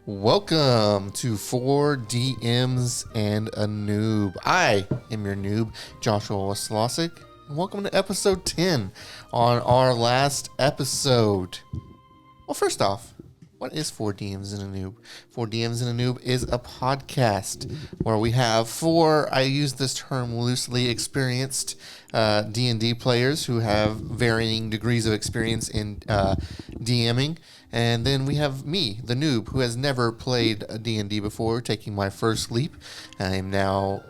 Welcome to 4DMs and a Noob. I am your noob, Joshua Waslosik, and welcome to episode 10 on our last episode. Well, first off, what is 4DMs and a Noob? 4DMs and a Noob is a podcast where we have four, I use this term loosely, experienced D&D players who have varying degrees of experience in DMing. And then we have me, the noob, who has never played a D&D before, taking my first leap. I am now,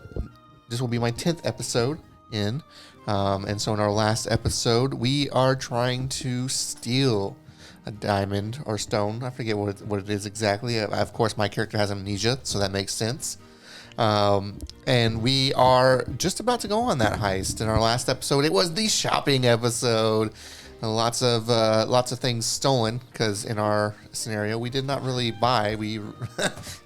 this will be my 10th episode in. And so in our last episode, we are trying to steal a diamond or stone. I forget what it is exactly. Of course, my character has amnesia, so that makes sense. And we are just about to go on that heist. In our last episode, it was the shopping episode. Lots of things stolen because in our scenario we did not really buy.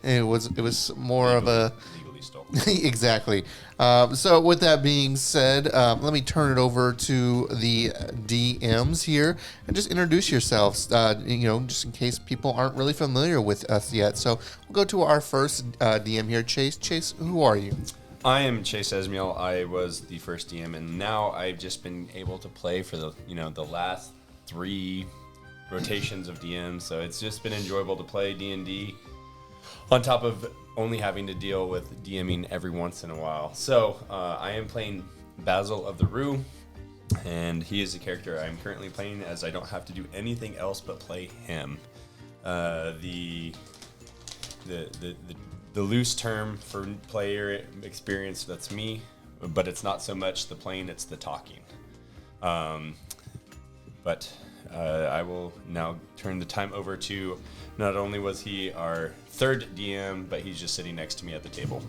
It was more of a legally stolen. Exactly. So with that being said, let me turn it over to the DMs here and just introduce yourselves. Just in case people aren't really familiar with us yet. So we'll go to our first DM here, Chase. Chase, who are you? I am Chase Esmiel. I was the first DM, and now I've just been able to play for the last 3 rotations of DMs. So it's just been enjoyable to play D&D, on top of only having to deal with DMing every once in a while. So I am playing Basil of the Rue, and he is the character I'm currently playing, as I don't have to do anything else but play him. The loose term for player experience, that's me, but it's not so much the playing, it's the talking. But I will now turn the time over to, not only was he our third DM, but he's just sitting next to me at the table.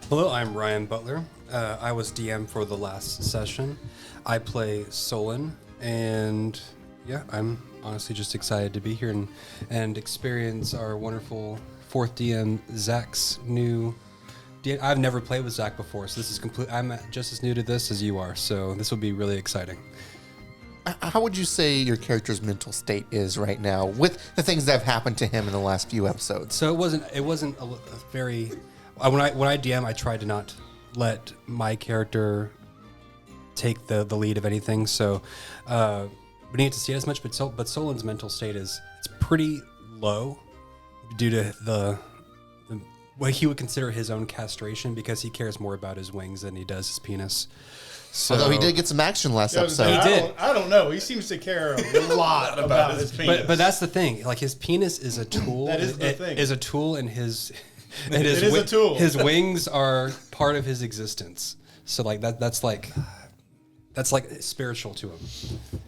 Hello, I'm Ryan Butler. I was DM for the last session. I play Solon, and yeah, I'm honestly just excited to be here and experience our wonderful 4th DM, Zach's new DM. I've never played with Zach before, so this is complete. I'm just as new to this as you are, so this will be really exciting. How would you say your character's mental state is right now with the things that have happened to him in the last few episodes? So it wasn't a very. When I DM, I tried to not let my character take the lead of anything. So we didn't get to see it as much, but Solon's mental state it's pretty low, due to the what he would consider his own castration, because he cares more about his wings than he does his penis. So, although he did get some action last episode. He did. I don't know. He seems to care a lot about his penis. But that's the thing. Like, his penis is a tool. That is the thing. Is a tool, and his a tool. His wings are part of his existence. So like that's like spiritual to him.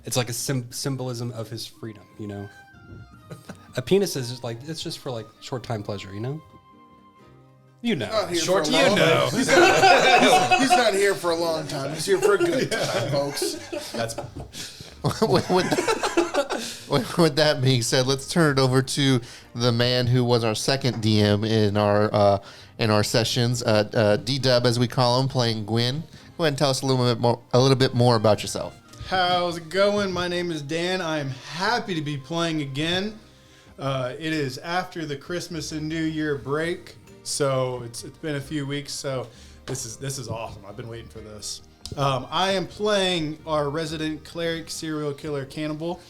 It's like a symbolism of his freedom. A penis is just like, it's just for like short time pleasure, He's not here for a long time. He's here for a good time, folks. With that being said, let's turn it over to the man who was our second DM in our sessions, D-Dub as we call him, playing Gwen. Go ahead and tell us a little bit more about yourself. How's it going? My name is Dan. I am happy to be playing again. It is after the Christmas and New Year break, so it's been a few weeks. So this is awesome. I've been waiting for this. I am playing our resident cleric, serial killer, cannibal,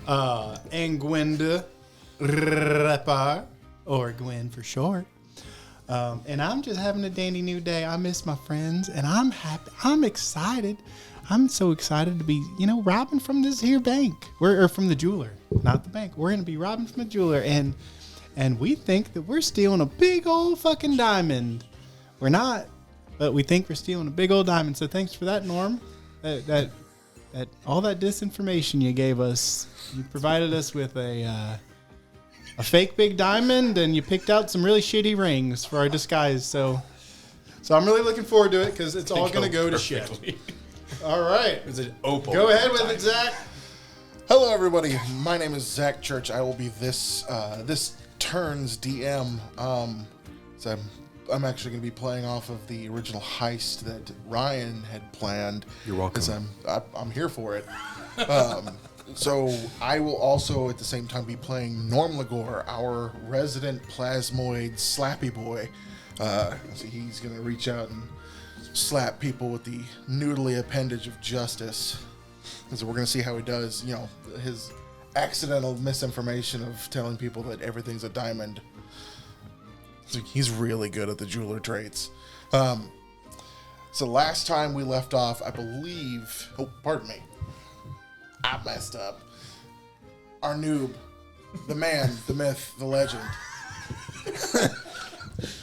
Angwenda Repar, or Gwen for short. And I'm just having a dandy new day. I miss my friends, and I'm happy. I'm excited. I'm so excited to be, robbing from this here bank. Or from the jeweler, not the bank. We're going to be robbing from the jeweler, and we think that we're stealing a big old fucking diamond. We're not, but we think we're stealing a big old diamond. So thanks for that, Norm. That all that disinformation you gave us. You provided us with a fake big diamond, and you picked out some really shitty rings for our disguise. So I'm really looking forward to it, because it's all going to go to shit. All right. It's an opal. Go ahead with it, Zach. Hello, everybody. My name is Zach Church. I will be this turn's DM. So I'm actually going to be playing off of the original heist that Ryan had planned. You're welcome. Because I'm here for it. So I will also at the same time be playing Normlagor, our resident plasmoid slappy boy. So he's going to reach out and slap people with the noodly appendage of justice. And so we're going to see how he does, you know, his accidental misinformation of telling people that everything's a diamond. So he's really good at the jeweler traits. So last time we left off, I believe... Oh, pardon me. I messed up. Our noob. The man, the myth, the legend.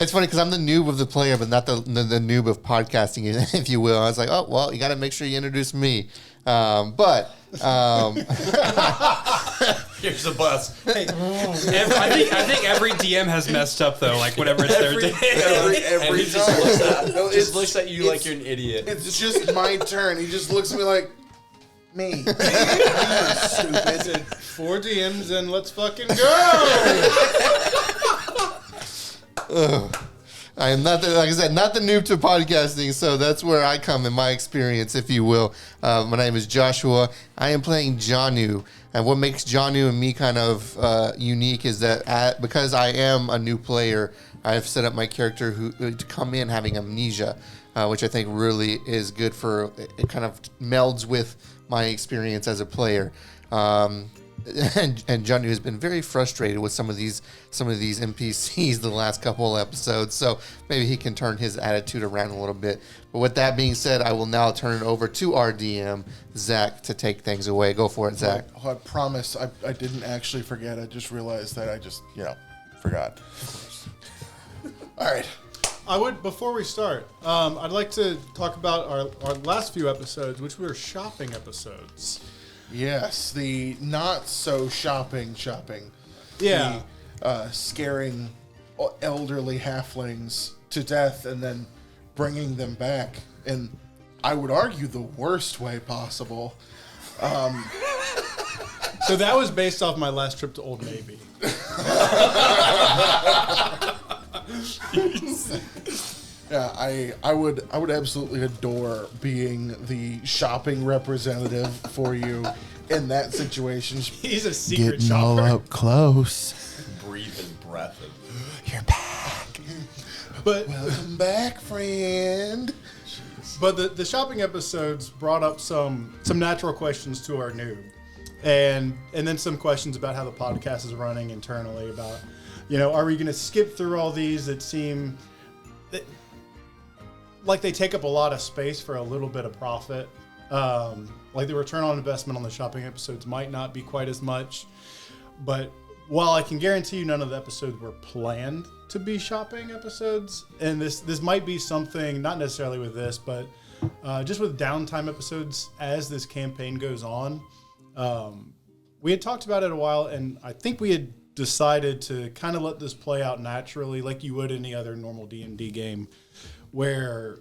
It's funny because I'm the noob of the player, but not the noob of podcasting, if you will. I was like, oh, well, you got to make sure you introduce me. Here's the bus. Hey, I think every DM has messed up though. Like whatever it's their day. Every he just looks at you like you're an idiot. It's just my turn. He just looks at me like, me. Stupid. 4 DMs and let's fucking go. I am not, like I said, not the noob to podcasting, so that's where I come in my experience, if you will. My name is Joshua. I am playing Janu, and what makes Janu and me kind of unique is that because I am a new player, I've set up my character to come in having amnesia, which I think really is good for it. Kind of melds with my experience as a player. And Johnny has been very frustrated with some of these NPCs the last couple of episodes, so maybe he can turn his attitude around a little bit. But with that being said, I will now turn it over to our DM, Zach, to take things away. Go for it, Zach. Oh, I promise I didn't actually forget. I just realized that I just, forgot. All right. Before we start, I'd like to talk about our last few episodes, which were shopping episodes. Yes, the not so shopping. Yeah. The scaring elderly halflings to death and then bringing them back. And I would argue the worst way possible. So that was based off my last trip to Old Navy. Yeah, I would absolutely adore being the shopping representative for you in that situation. He's a secret Getting all shopper. up close. Breathe his breath. You're back. But Welcome back, friend. But the shopping episodes brought up some natural questions to our noob, and then some questions about how the podcast is running internally. About, are we going to skip through all these that seem like they take up a lot of space for a little bit of profit? Like the return on investment on the shopping episodes might not be quite as much, but while I can guarantee you none of the episodes were planned to be shopping episodes, and this might be something, not necessarily with this, but just with downtime episodes as this campaign goes on. We had talked about it a while, and I think we had decided to kind of let this play out naturally like you would any other normal D&D game, where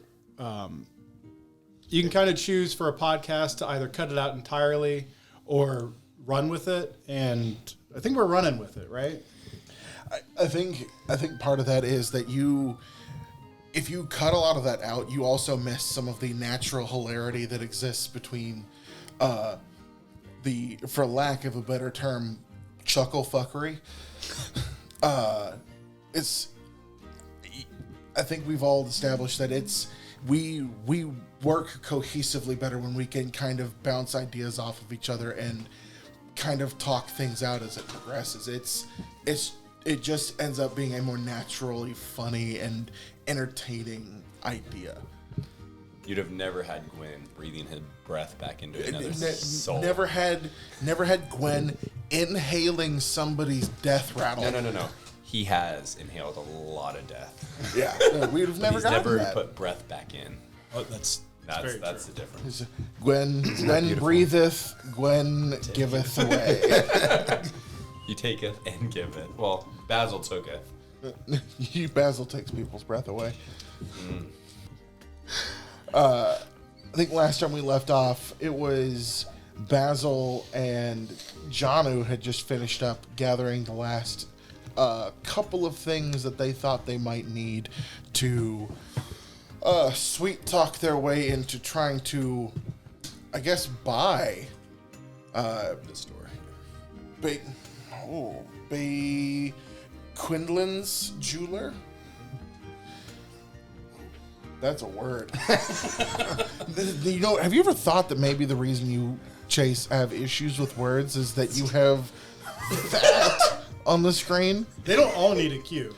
you can kind of choose for a podcast to either cut it out entirely or run with it, and I think we're running with it, right? I think part of that is that if you cut a lot of that out, you also miss some of the natural hilarity that exists between for lack of a better term, chuckle fuckery. I think we've all established that we work cohesively better when we can kind of bounce ideas off of each other and kind of talk things out as it progresses. It just ends up being a more naturally funny and entertaining idea. You'd have never had Gwen breathing his breath back into another soul. Never had Gwen inhaling somebody's death rattle. No. He has inhaled a lot of death. Yeah, we'd have never He's gotten never that. put breath back in. Oh, that's the difference. Gwen breatheth, Gwen giveth away. You taketh and giveth. Well, Basil tooketh. Basil takes people's breath away. I think last time we left off, it was Basil and Janu had just finished up gathering the last couple of things that they thought they might need to sweet talk their way into trying to, I guess, buy The store. Bay Quinlan's jeweler. That's a word. You know, have you ever thought that maybe the reason you, Chase, have issues with words is that you have that on the screen? They don't all need a Q.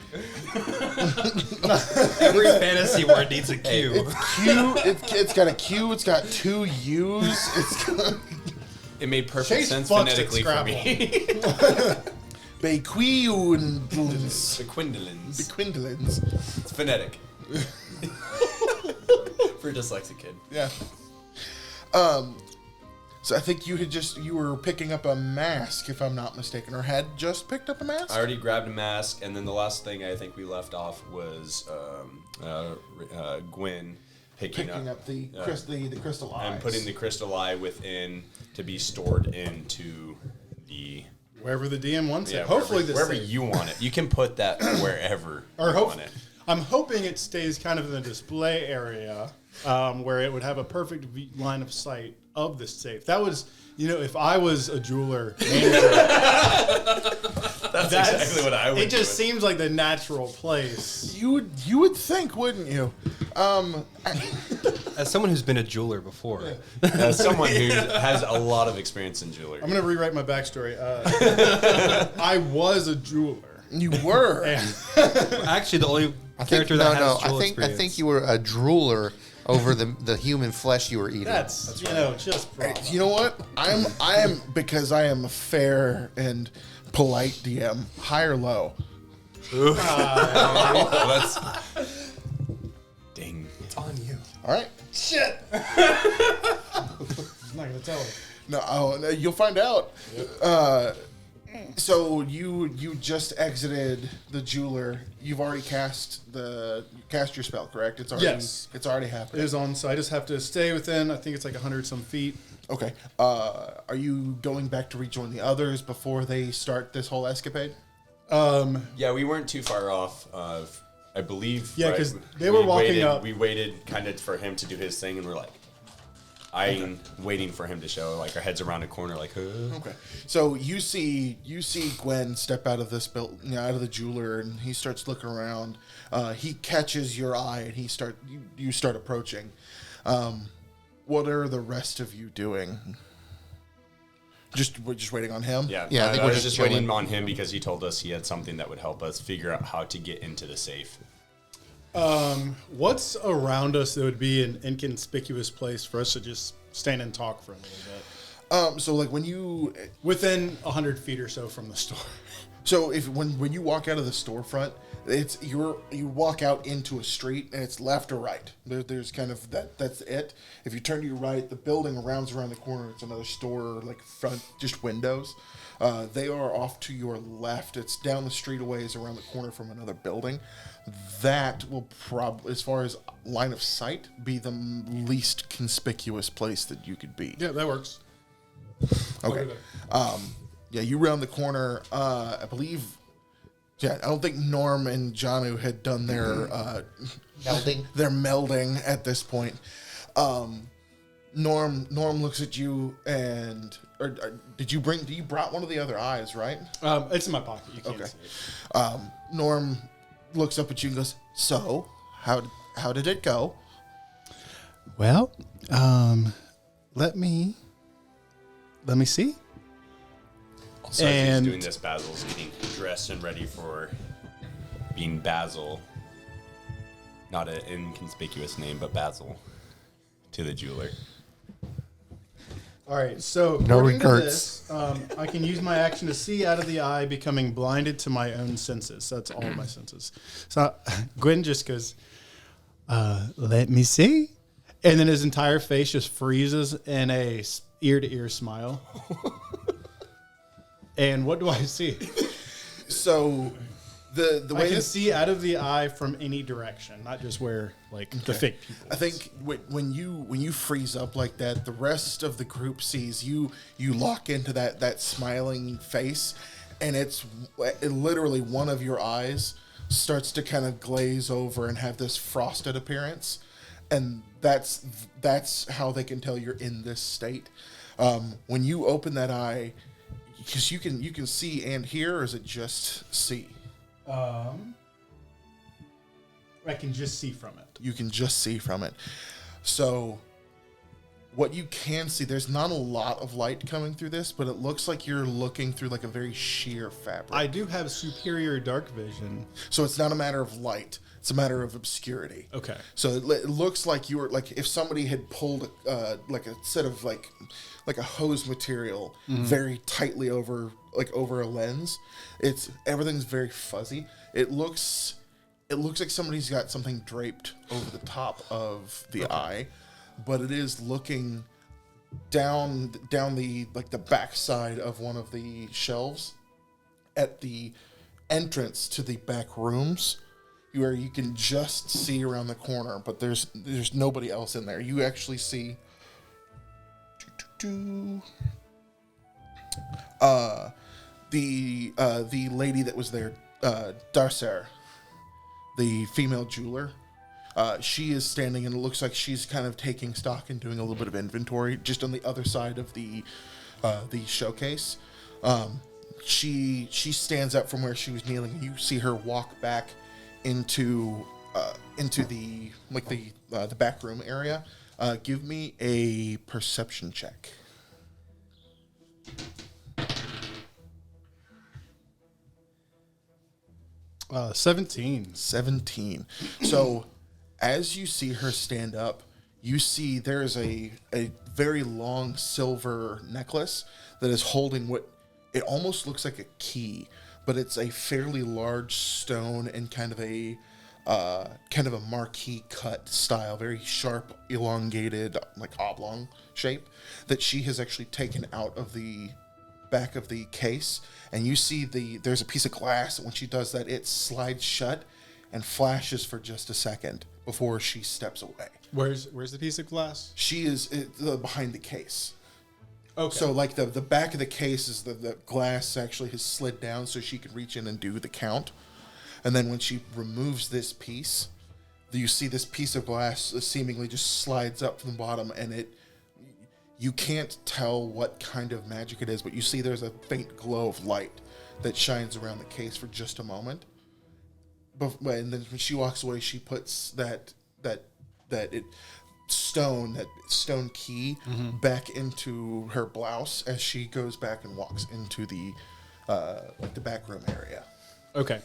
Every fantasy word needs a Q. It's Q. It's got a Q. It's got 2 U's. It's got It made perfect Chase sense fucks at phonetically for me. Bequindlins. The Quindolins. Bequindlins. It's phonetic. For a dyslexic kid. Yeah. So I think you were picking up a mask, if I'm not mistaken, or had just picked up a mask. I already grabbed a mask, and then the last thing I think we left off was Gwen picking up the crystal eyes and putting the crystal eye within to be stored into the Wherever the DM wants it. Hopefully, wherever you want it. You can put that wherever or you want it. I'm hoping it stays kind of in the display area, where it would have a perfect line of sight of the safe. That was, if I was a jeweler manager, that's exactly what I would. It just seems like the natural place. You would think, wouldn't you? As someone who's been a jeweler before, As someone who has a lot of experience in jewelry. I'm going to rewrite my backstory. I was a jeweler. You were. actually the only character that has jewel experience. I think you were a drooler over the human flesh you were eating. That's just wrong. You know what? I am because I am a fair and polite DM. High or low? That's ding. It's on you. All right. Shit. I'm not going to tell her. No, you'll find out. So you just exited the jeweler. You've already cast your spell, correct? It's already Yes. It's already It happening. is on, so I just have to stay within, I think it's like 100 some feet. Okay. Are you going back to rejoin the others before they start this whole escapade? Yeah, we weren't too far off. I believe. Yeah, right, 'cause we- they were we walking waited, up. We waited kind of for him to do his thing, and we're like, waiting for him to show. Like our heads around a corner, like. Okay. So you see Gwen step out of this out of the jeweler, and he starts looking around. He catches your eye, and you start approaching. What are the rest of you doing? We're just waiting on him. Yeah, Yeah, I think I we're was just just waiting chilling. on him because he told us he had something that would help us figure out how to get into the safe. What's around us that would be an inconspicuous place for us to just stand and talk for a little bit? So like when you Within 100 feet or so from the store. So when you walk out of the storefront, you walk out into a street and it's left or right. There's kind of that's it. If you turn to your right, the building rounds around the corner. It's another store, like front, just windows. They are off to your left. It's down the street a ways around the corner from another building. That will probably, as far as line of sight, be the least conspicuous place that you could be. Yeah, that works. Okay. Yeah, you round the corner. I believe. Yeah, I don't think Norm and Janu had done their Melding. Their melding at this point. Norm looks at you and you brought one of the other eyes, right? It's in my pocket. You can't Okay. see it. Norm looks up at you and goes, "So, how did it go?" Well, let me see. So as And- he's doing this, Basil's getting dressed and ready for being Basil. Not an inconspicuous name, but Basil to the jeweler. All right, so No according to regrets. this, I can use my action to see out of the eye, becoming blinded to my own senses. That's all of my senses. So Gwen just goes, "Let me see," and then his entire face just freezes in a ear-to-ear smile. And what do I see? So, the I way can this see out of the eye from any direction, not just where the fake people. I think when you freeze up like that, the rest of the group sees you. You lock into that smiling face, and it literally one of your eyes starts to kind of glaze over and have this frosted appearance, and that's how they can tell you're in this state. When you open that eye, because you can see and hear, or is it just see? I can just see from it. You can just see from it. So what you can see, there's not a lot of light coming through this, but it looks like you're looking through like a very sheer fabric. I do have superior dark vision. So it's not a matter of light. It's a matter of obscurity. Okay. So it looks like you were like if somebody had pulled like a set of like a hose material very tightly over a lens. Everything's very fuzzy. It looks like somebody's got something draped over the top of the eye, but it is looking down the like the backside of one of the shelves at the entrance to the back rooms, where you can just see around the corner, but there's nobody else in there. You actually see the lady that was there, Darcer, the female jeweler. She is standing, and it looks like she's kind of taking stock and doing a little bit of inventory just on the other side of the showcase. She stands up from where she was kneeling, and you see her walk back into the back room area. Give me a perception check. 17. 17. So as you see her stand up, you see there's a very long silver necklace that is holding what it almost looks like a key, but it's a fairly large stone and kind of a marquee cut style, very sharp, elongated, like oblong shape that she has actually taken out of the back of the case. And you see there's a piece of glass, and when she does that, it slides shut and flashes for just a second before she steps away. Where's the piece of glass? She is behind the case. Okay. So like the back of the case is the glass actually has slid down so she can reach in and do the count. And then when she removes this piece, you see this piece of glass seemingly just slides up from the bottom, and you can't tell what kind of magic it is, but you see there's a faint glow of light that shines around the case for just a moment. And then when she walks away, she puts that stone key back into her blouse as she goes back and walks into the back room area. Okay.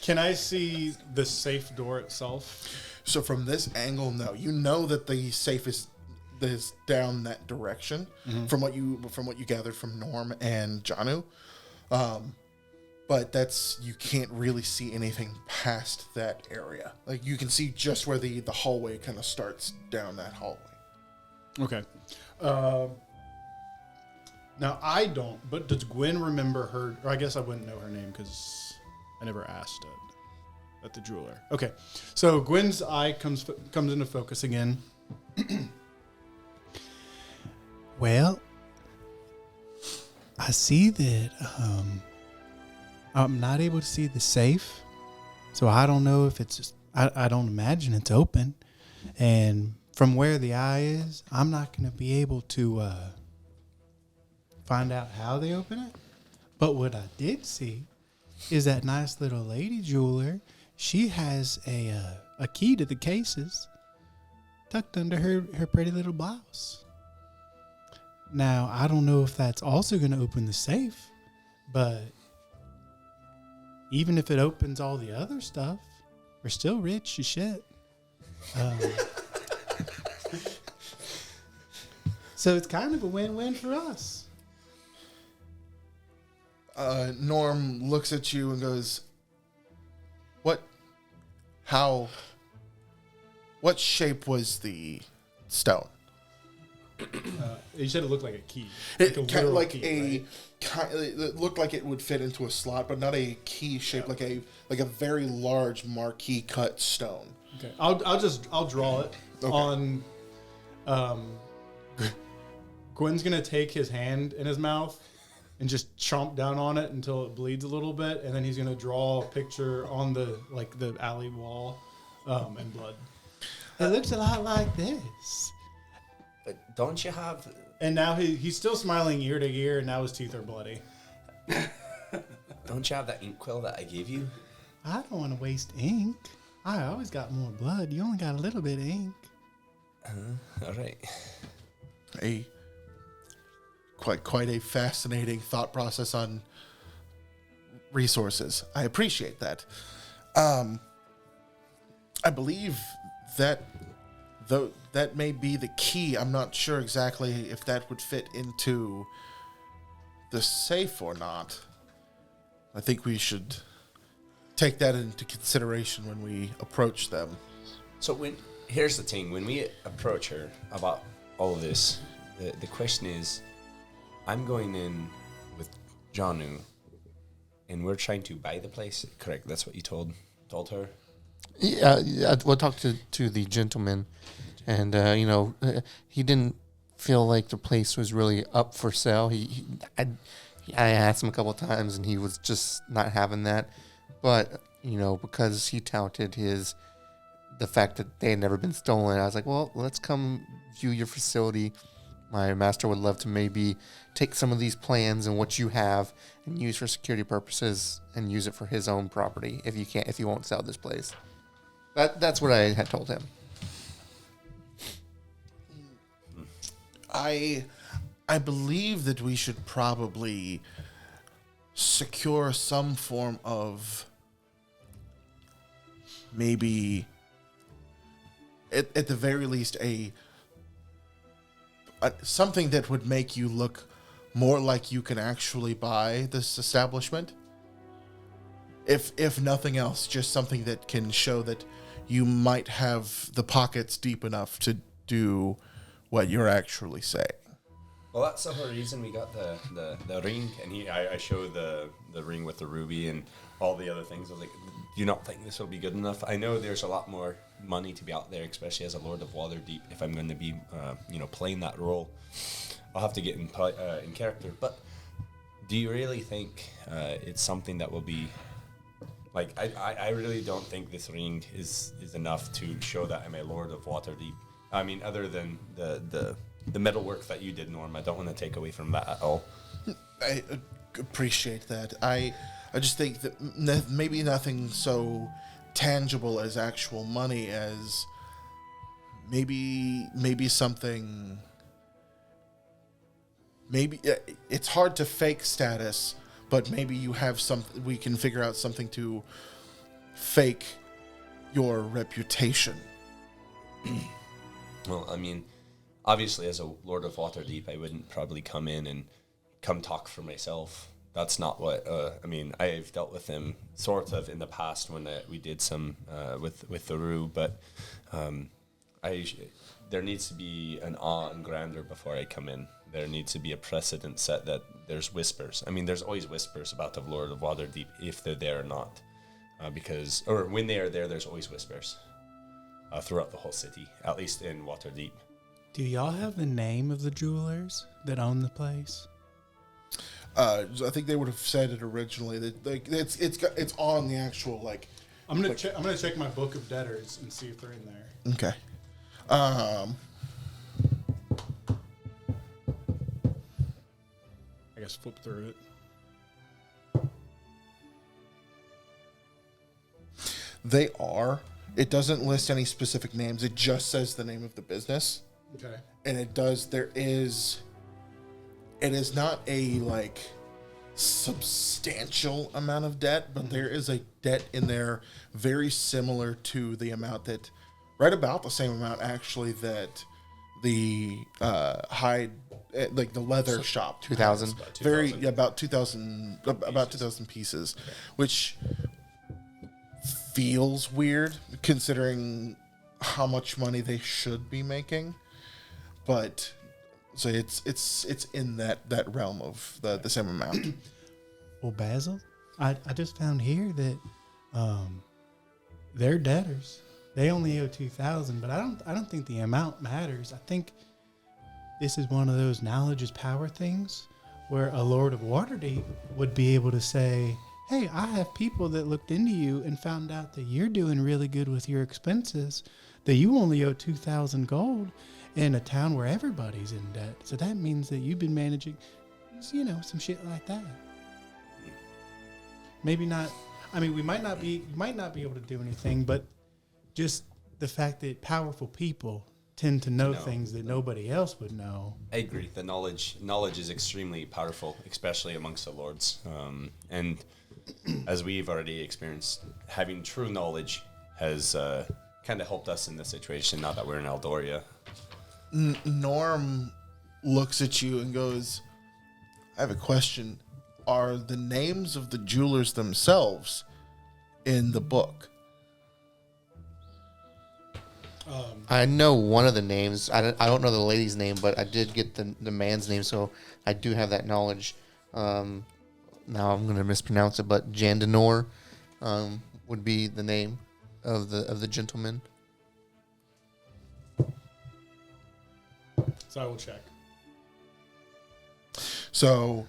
Can I see the safe door itself? So from this angle, no. You know that the safe is down that direction from what you gathered from Norm and Janu. But you can't really see anything past that area. Like you can see just where the hallway kind of starts down that hallway. Okay. Now I don't, but does Gwen remember her? Or I guess I wouldn't know her name because I never asked it at the jeweler. Okay, so Gwen's eye comes into focus again. Well, I see that I'm not able to see the safe, so I don't know if it's. I don't imagine it's open, and from where the eye is, I'm not going to be able to find out how they open it. But what I did see is that nice little lady jeweler. She has a key to the cases tucked under her pretty little blouse. Now, I don't know if that's also going to open the safe, but even if it opens all the other stuff, we're still rich as shit. So it's kind of a win-win for us. Norm looks at you and goes, what shape was the stone? You said it looked like a key. It looked like it would fit into a slot, but not a key shape, like a very large marquee cut stone. Okay, I'll draw it on. Gwen's gonna take his hand in his mouth and just chomp down on it until it bleeds a little bit, and then he's gonna draw a picture on the alley wall, and blood. It looks a lot like this. Don't you have And now he's still smiling ear to ear, and now his teeth are bloody. Don't you have that ink quill that I gave you? I don't want to waste ink. I always got more blood. You only got a little bit of ink. All right. Quite a fascinating thought process on resources. I appreciate that. I believe that though that may be the key. I'm not sure exactly if that would fit into the safe or not. I think we should take that into consideration when we approach them. So here's the thing: when we approach her about all of this, the question is, I'm going in with Janu, and we're trying to buy the place. Correct? That's what you told her. Yeah, we'll talk to the gentleman, and he didn't feel like the place was really up for sale. I asked him a couple of times, and he was just not having that. But because he touted the fact that they had never been stolen, I was like, well, let's come view your facility. My master would love to maybe take some of these plans and what you have and use for security purposes and use it for his own property if you won't sell this place. That's what I had told him. I believe that we should probably secure some form of maybe at the very least a something that would make you look more like you can actually buy this establishment. If nothing else, just something that can show that you might have the pockets deep enough to do what you're actually saying. Well, that's the whole reason we got the ring, and I showed the ring with the ruby and all the other things. I was like, do you not think this will be good enough? I know there's a lot more money to be out there, especially as a Lord of Waterdeep. If I'm going to be, playing that role, I'll have to get in character. But do you really think it's something that will be like? I really don't think this ring is enough to show that I'm a Lord of Waterdeep. I mean, other than the metalwork that you did, Norm. I don't want to take away from that at all. I appreciate that. I just think that maybe nothing so tangible as actual money as maybe something. Maybe it's hard to fake status, but maybe you have something. We can figure out something to fake your reputation. Well, I mean, obviously, as a Lord of Waterdeep, I wouldn't probably come in and come talk for myself. That's not what, I've dealt with him sort of in the past when we did some with the Rue, but there needs to be an awe and grandeur before I come in. There needs to be a precedent set that there's whispers. I mean, there's always whispers about the Lord of Waterdeep, if they're there or not. Or when they are there, there's always whispers throughout the whole city, at least in Waterdeep. Do y'all have the name of the jewelers that own the place? I think they would have said it originally. That it's on the actual like. I'm gonna check my book of debtors and see if they're in there. Okay. I guess flip through it. They are. It doesn't list any specific names. It just says the name of the business. Okay. And it does. It is not a like substantial amount of debt, but there is a debt in there very similar to the amount that, right about the same amount actually, that the like the leather shop 2,000. About 2,000 pieces, which feels weird considering how much money they should be making, but so it's in that realm of the same amount. Well, Basil, I just found here that they're debtors. They only owe 2,000, but I don't think the amount matters. I think this is one of those knowledge is power things where a Lord of Waterdeep would be able to say, hey, I have people that looked into you and found out that you're doing really good with your expenses, that you only owe 2,000 gold, in a town where everybody's in debt. So that means that you've been managing, some shit like that. Maybe not. I mean, we might not be able to do anything, but just the fact that powerful people tend to know things that nobody else would know. I agree. The knowledge is extremely powerful, especially amongst the lords. And as we've already experienced, having true knowledge has kind of helped us in this situation. Now that we're in Eldoria, Norm looks at you and goes, I have a question. Are the names of the jewelers themselves in the book? I know one of the names. I don't know the lady's name, but I did get the man's name, so I do have that knowledge. Now I'm going to mispronounce it, but Jandanor would be the name of the gentleman. So I will check. So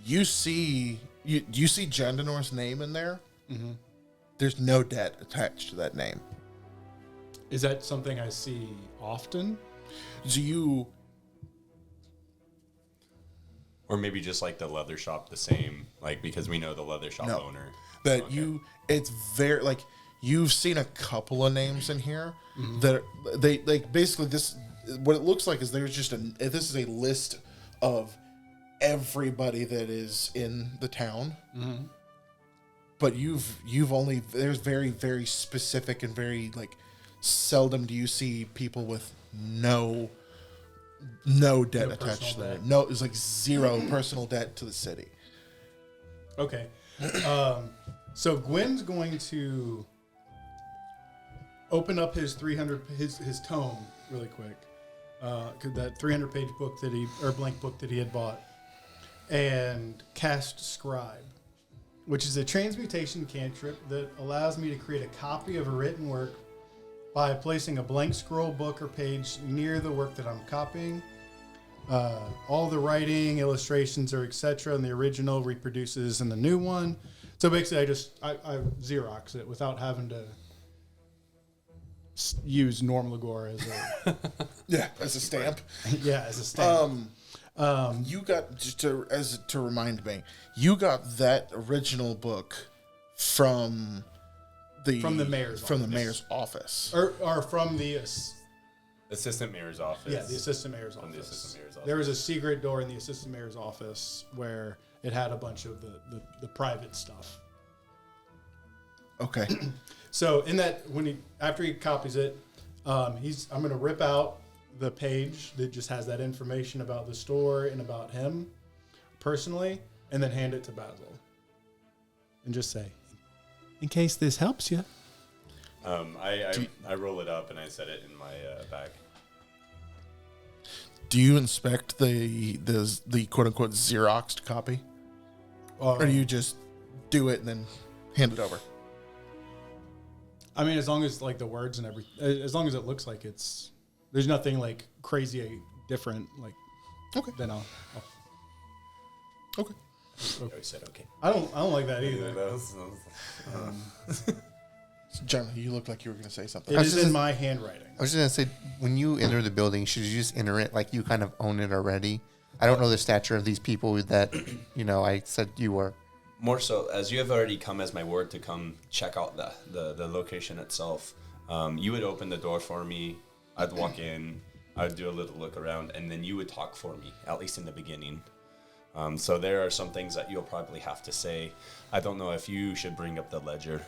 you see Jandanor's name in there. Mm-hmm. There's no debt attached to that name. Is that something I see often? Do you? or maybe just like the leather shop, the same, like because we know the leather shop No. owner. That Okay. it's very like you've seen a couple of names in here that they like basically this. What it looks like is there's just this is a list of everybody that is in the town. But you've only there's very very specific and very like seldom do you see people with no debt attached to personal them. debt. No, it's like zero personal debt to the city. Okay. So Gwen's going to open up his 300 his tome really quick. 'Cause that 300-page book blank book that he had bought, and cast Scribe, which is a transmutation cantrip that allows me to create a copy of a written work by placing a blank scroll, book, or page near the work that I'm copying. All the writing, illustrations, or etc. in the original reproduces in the new one. So basically, I Xerox it without having to use Norm Lagore as a Yeah, as a stamp. as a stamp. You got just to remind me, you got that original book from the mayor's office. Or from the Assistant mayor's office. the assistant mayor's From office. the assistant mayor's office. There was a secret door in the assistant mayor's office where it had a bunch of the private stuff. Okay. So in that, after he copies it, I'm going to rip out the page that just has that information about the store and about him personally, and then hand it to Basil, and just say, in case this helps you. I roll it up and I set it in my bag. Do you inspect the quote unquote Xeroxed copy, or do you just do it and then hand it over? I mean, as long as like the words and as long as it looks like there's nothing like crazy different, like Okay. then I'll Okay. I always said okay. I don't like that either. John, you look like you were going to say something. It is in my handwriting. I was just gonna say, when you enter the building, should you just enter it like you kind of own it already? I don't know the stature of these people that, I said you were. More so, as you have already come as my ward to come check out the location itself, you would open the door for me. I'd walk in, I'd do a little look around, and then you would talk for me, at least in the beginning. So there are some things that you'll probably have to say. I don't know if you should bring up the ledger,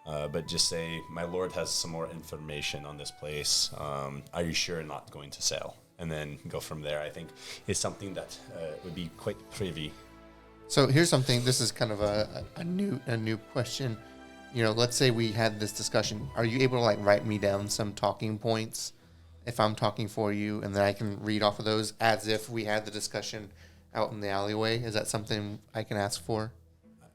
but just say, my lord has some more information on this place. Are you sure not going to sell? And then go from there, I think, is something that would be quite privy. So here's something. This is kind of a new question. Let's say we had this discussion. Are you able to write me down some talking points if I'm talking for you, and then I can read off of those as if we had the discussion out in the alleyway? Is that something I can ask for?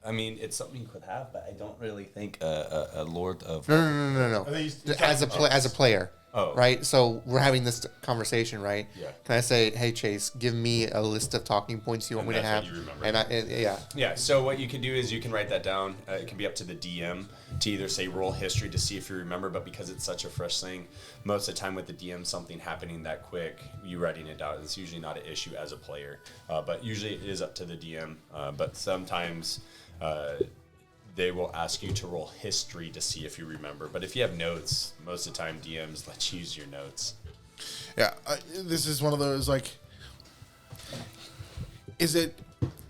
I mean, it's something you could have, but I don't really think a lord of... No. I think As a player. Oh. Right? So we're having this conversation, right? Yeah. Can I say, hey, Chase, give me a list of talking points you want And me to that's have? what you remember. Yeah. Yeah, so what you can do is you can write that down. It can be up to the DM to either say roll history to see if you remember, but because it's such a fresh thing, most of the time with the DM, something happening that quick, you writing it down, it's usually not an issue as a player. But usually it is up to the DM. But sometimes they will ask you to roll history to see if you remember. But if you have notes, most of the time DMs let you use your notes. Yeah, this is one of those like. Is it?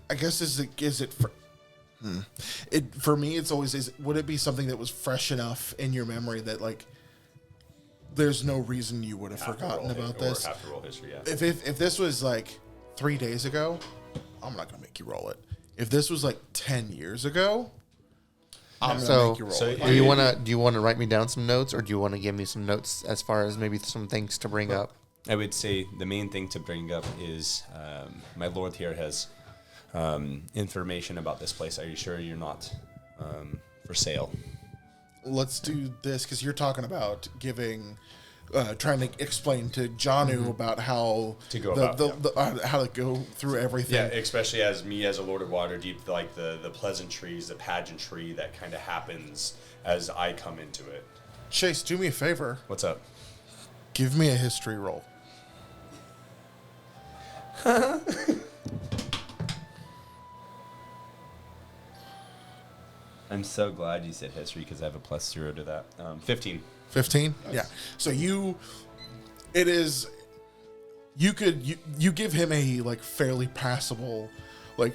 I guess is it for? It for me. It's always is. Would it be something that was fresh enough in your memory that like? There's no reason you would have forgotten about this. Or have to roll history, yeah. If this was like 3 days ago, I'm not gonna make you roll it. If this was like 10 years ago, I'm gonna make you roll it. Do you wanna write me down some notes, or do you want to give me some notes as far as maybe some things to bring up? I would say the main thing to bring up is my lord here has information about this place. Are you sure you're not for sale? Let's do this because you're talking about giving, trying to explain to Janu about how To go how to go through everything. Yeah, especially as me as a Lord of Waterdeep, like the pleasantries, the pageantry that kind of happens as I come into it. Chase, do me a favor. What's up? Give me a history roll. I'm so glad you said history because I have a +0 to that. 15. 15? Yeah. So you give him a like fairly passable like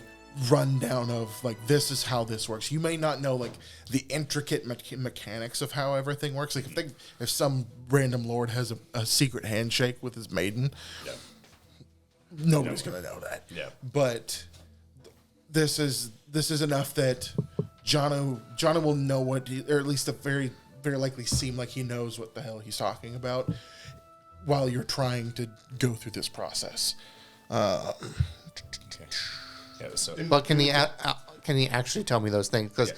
rundown of like this is how this works. You may not know like the intricate mechanics of how everything works. Like if some random lord has a secret handshake with his maiden, Yeah. nobody's gonna know that. Yeah. But this is enough that Jono will know what, or at least very very likely seem like he knows what the hell he's talking about while you're trying to go through this process. Okay. Yeah, so But can he actually tell me those things? Because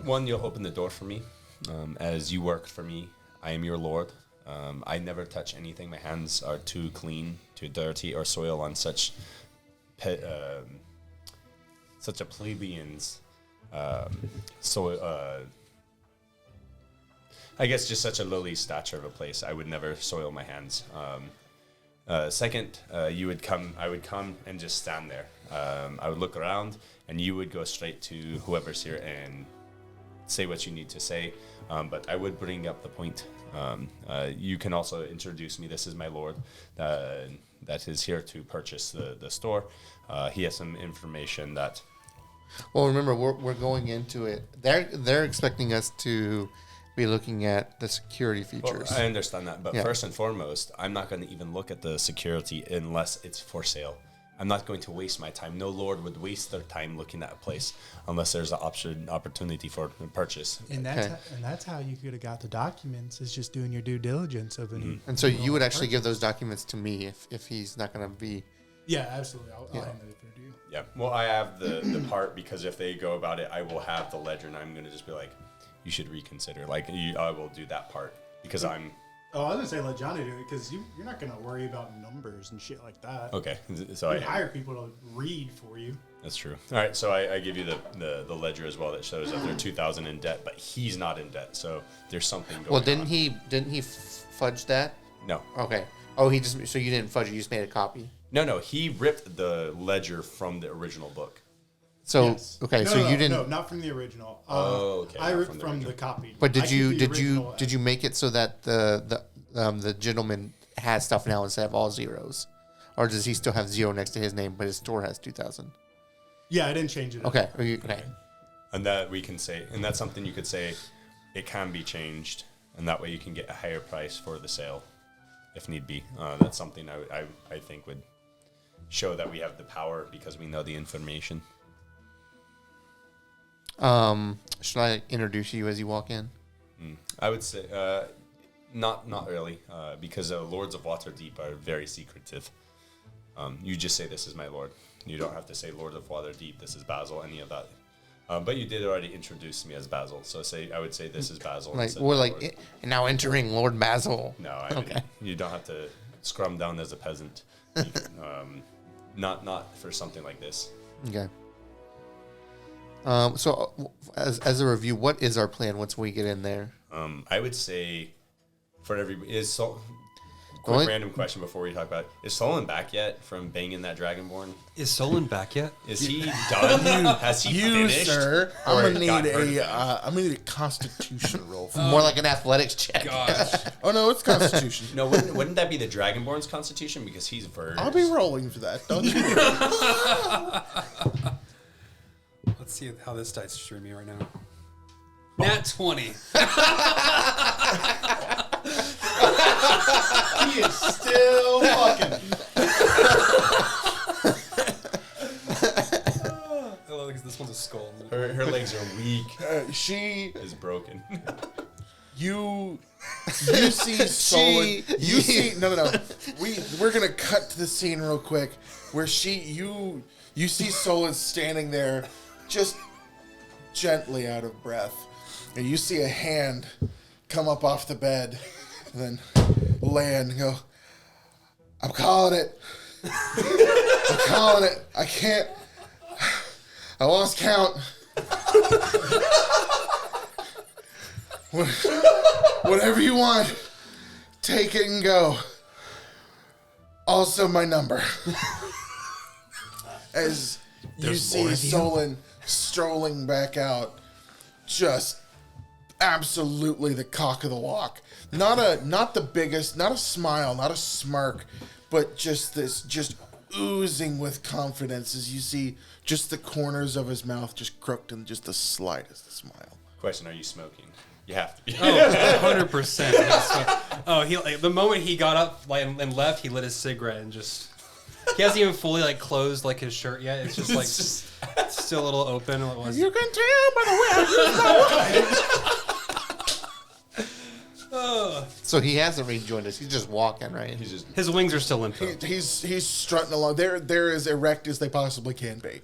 one, you'll open the door for me, as you work for me. I am your lord. I never touch anything. My hands are too clean, too dirty, or soil on such a plebeian's I guess just such a lowly stature of a place. I would never soil my hands. Second, I would come and just stand there. I would look around, and you would go straight to whoever's here and say what you need to say. But I would bring up the point. You can also introduce me. This is my lord that is here to purchase the store. He has some information that. well, remember we're going into it. They're expecting us to be looking at the security features. Well, I understand that, but Yeah. first and foremost, I'm not going to even look at the security unless it's for sale. I'm not going to waste my time. No lord would waste their time looking at a place unless there's an opportunity for purchase. And that's how you could have got the documents, is just doing your due diligence of any. And so you would actually give those documents to me if he's not going to be. Yeah, absolutely. I'll hand it over to you. Yeah. Well, I have the part because if they go about it, I will have the ledger, and I'm going to just be like, you should reconsider. Like, I will do that part because I'm. Oh, I was gonna say let Johnny do it because you're not gonna worry about numbers and shit like that. Okay. So You hire people to read for you. That's true. All right, so I give you the ledger as well that shows that they're 2,000 in debt, but he's not in debt, so there's something going on. Well, didn't he fudge that? No. Okay. Oh, so you didn't fudge it. You just made a copy. No, he ripped the ledger from the original book. So Yes. okay, No, so no, you didn't. No, not from the original. Okay, I not ripped from the from original. the copy. But I did keep you the original did you make it so that the gentleman has stuff now instead of all zeros, or does he still have 0 next to his name, but his store has 2,000? Yeah, I didn't change it. Okay. Okay. And that we can say, and that's something you could say, it can be changed, and that way you can get a higher price for the sale, if need be. That's something I think would show that we have the power because we know the information. Should I introduce you as you walk in? I would say not really, because Lords of Waterdeep are very secretive. You just say, "This is my lord." You don't have to say, "Lord of Waterdeep, this is Basil," any of that. But you did already introduce me as Basil, so I would say this is Basil. Like instead we're of like Lord. now entering Lord Basil. No, I mean, Okay. you don't have to scrum down as a peasant. Not for something like this. Okay. So as a review, what is our plan once we get in there? I would say for everybody is Only- random question before we talk about it. Is Solon back yet from banging that Dragonborn? Is Solon back yet? Is he done? Has he You, finished? sir, Or I'm gonna got need rid of him? I'm gonna need a Constitution roll. More like an athletics check. Gosh. Oh no, it's Constitution. No, wouldn't that be the Dragonborn's constitution because he's verse? I'll be rolling for that. Don't you? Let's see how this dice is treating me right now. Nat 20. He is still fucking. Oh, because this one's a skull. Her legs are weak. She, Is broken. you see Solon. You see no. We're gonna cut to the scene real quick where you see Solon standing there, just gently out of breath, and you see a hand come up off the bed, and then land and go. I'm calling it. I'm calling it. I can't. I lost count. Whatever you want, take it and go. Also, my number. As you see Solon strolling back out, just absolutely the cock of the walk. Not the biggest, not a smile, not a smirk, but just oozing with confidence as you see just the corners of his mouth just crooked and just the slightest smile. Question: are you smoking? You have to be. Oh, 100%. The moment he got up and left, he lit his cigarette and just. He hasn't even fully closed his shirt yet. It's just still a little open. It was. You can tell by the way I use my So he hasn't rejoined us. He's just walking, right? He's just. His wings are still in. He's strutting along. They're as erect as they possibly can be.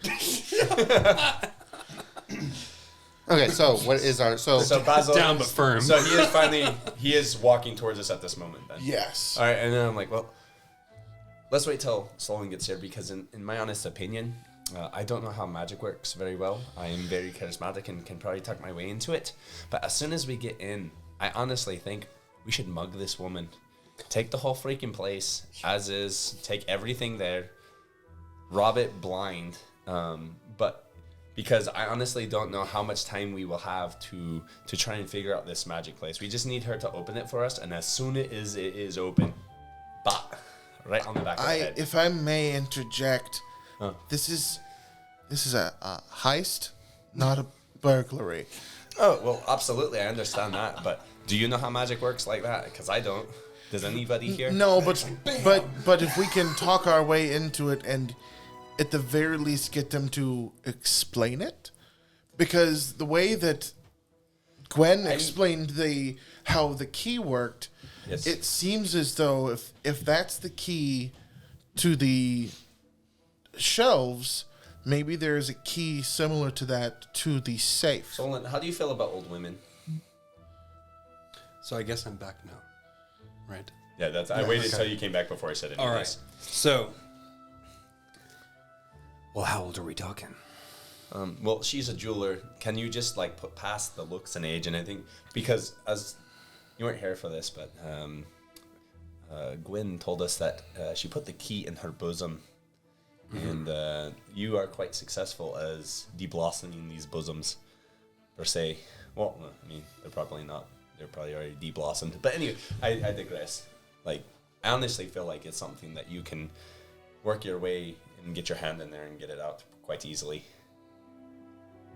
Okay, so what is our So Basil Down but firm. So he is walking towards us at this moment. Then. Yes. All right, and then I'm like, well, let's wait till Solon gets here because, in my honest opinion, I don't know how magic works very well. I am very charismatic and can probably tuck my way into it. But as soon as we get in, I honestly think we should mug this woman, take the whole freaking place as is, take everything there, rob it blind. But because I honestly don't know how much time we will have to try and figure out this magic place. We just need her to open it for us, and as soon as it is open, bah, right on the back of the head. If I may interject, this is a heist, not a burglary. Oh, well, absolutely, I understand that, but do you know how magic works like that? Because I don't. Does anybody here? No, but if we can talk our way into it and at the very least get them to explain it, because the way that Gwen explained how the key worked, Yes. it seems as though if that's the key to the shelves, maybe there's a key similar to that to the safe. Solon, how do you feel about old women? So I guess I'm back now, right? Yeah, I waited till you came back before I said anything. All right. So. Well, how old are we talking? Well, she's a jeweler. Can you just put past the looks and age and everything? Because as you weren't here for this, but Gwen told us that she put the key in her bosom, and you are quite successful as deblossoming these bosoms, per se. Well, I mean, they're probably not. They're probably already deblossomed. But anyway, I digress. I honestly feel like it's something that you can work your way and get your hand in there and get it out quite easily.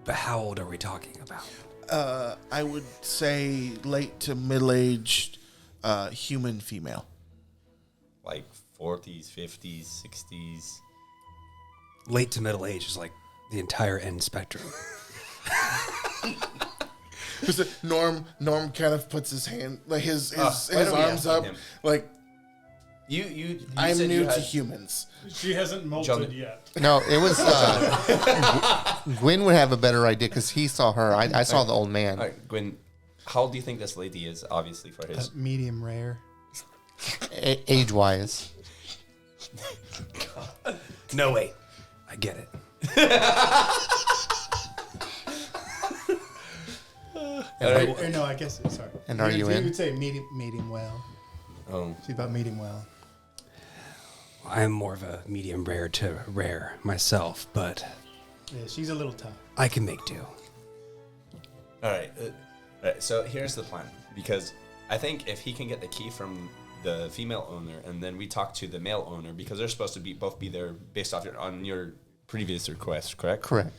But how old are we talking about? I would say late to middle-aged human female. 40s, 50s, 60s. Late to middle age is the entire end spectrum. Norm kind of puts his hand, his why don't we arms ask up, him? You I'm said new you to had- humans. She hasn't molted Jonathan. yet. No, it was Gwen would have a better idea because he saw her. I saw the old man. All right, Gwen, how old do you think this lady is? Obviously for his. Medium rare. Age-wise. No, wait. I get it. Or no, I guess. Sorry. And are you You in? would say medium well. Oh, She's about medium well. I'm more of a medium rare to rare myself, but Yeah, she's a little tough. I can make do. all right. All right. So here's the plan, because I think if he can get the key from the female owner, and then we talk to the male owner, because they're supposed to both be there based off on your previous request, correct? Correct.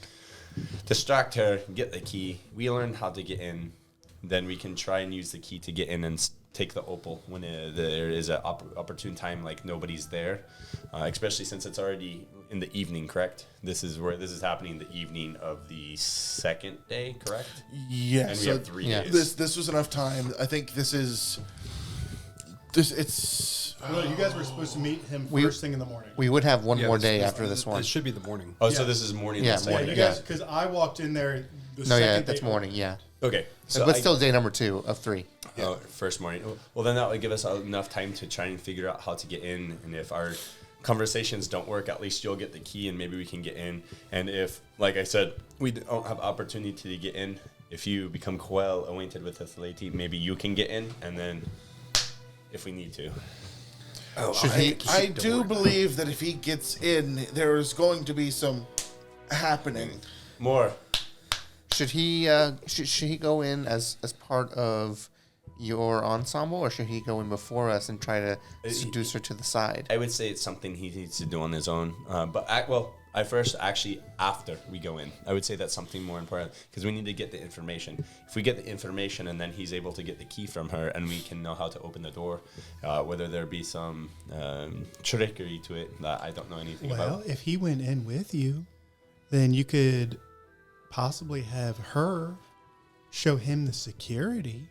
Distract her, get the key. We learn how to get in. Then we can try and use the key to get in and take the opal when there is an opportune time, like nobody's there. Especially since it's already in the evening, correct? This is happening the evening of the second day, correct? Yes. And we have 3 yeah. days. This was enough time. I think this. It's. Well, you guys were supposed to meet him first thing in the morning. We would have one more day after this one. It should be the morning. Oh, so Yeah. this is morning. Yeah, the second morning, day. You guys, because I walked in there the No, second yeah, day that's open. morning, yeah. Okay. So But still day number 2 of 3. Oh, first morning. Well, then that would give us enough time to try and figure out how to get in. And if our conversations don't work, at least you'll get the key and maybe we can get in. And if, like I said, we don't have opportunity to get in, if you become well acquainted with this lady, maybe you can get in. And then if we need to. Oh, Should he? I do believe that if he gets in, there is going to be some happening. More. Should he? Should he go in as part of your ensemble, or should he go in before us and try to seduce her to the side? I would say it's something he needs to do on his own. I first actually after we go in, I would say that's something more important because we need to get the information. If we get the information and then he's able to get the key from her and we can know how to open the door, whether there be some trickery to it that I don't know anything Well, about. if he went in with you, then you could possibly have her show him the security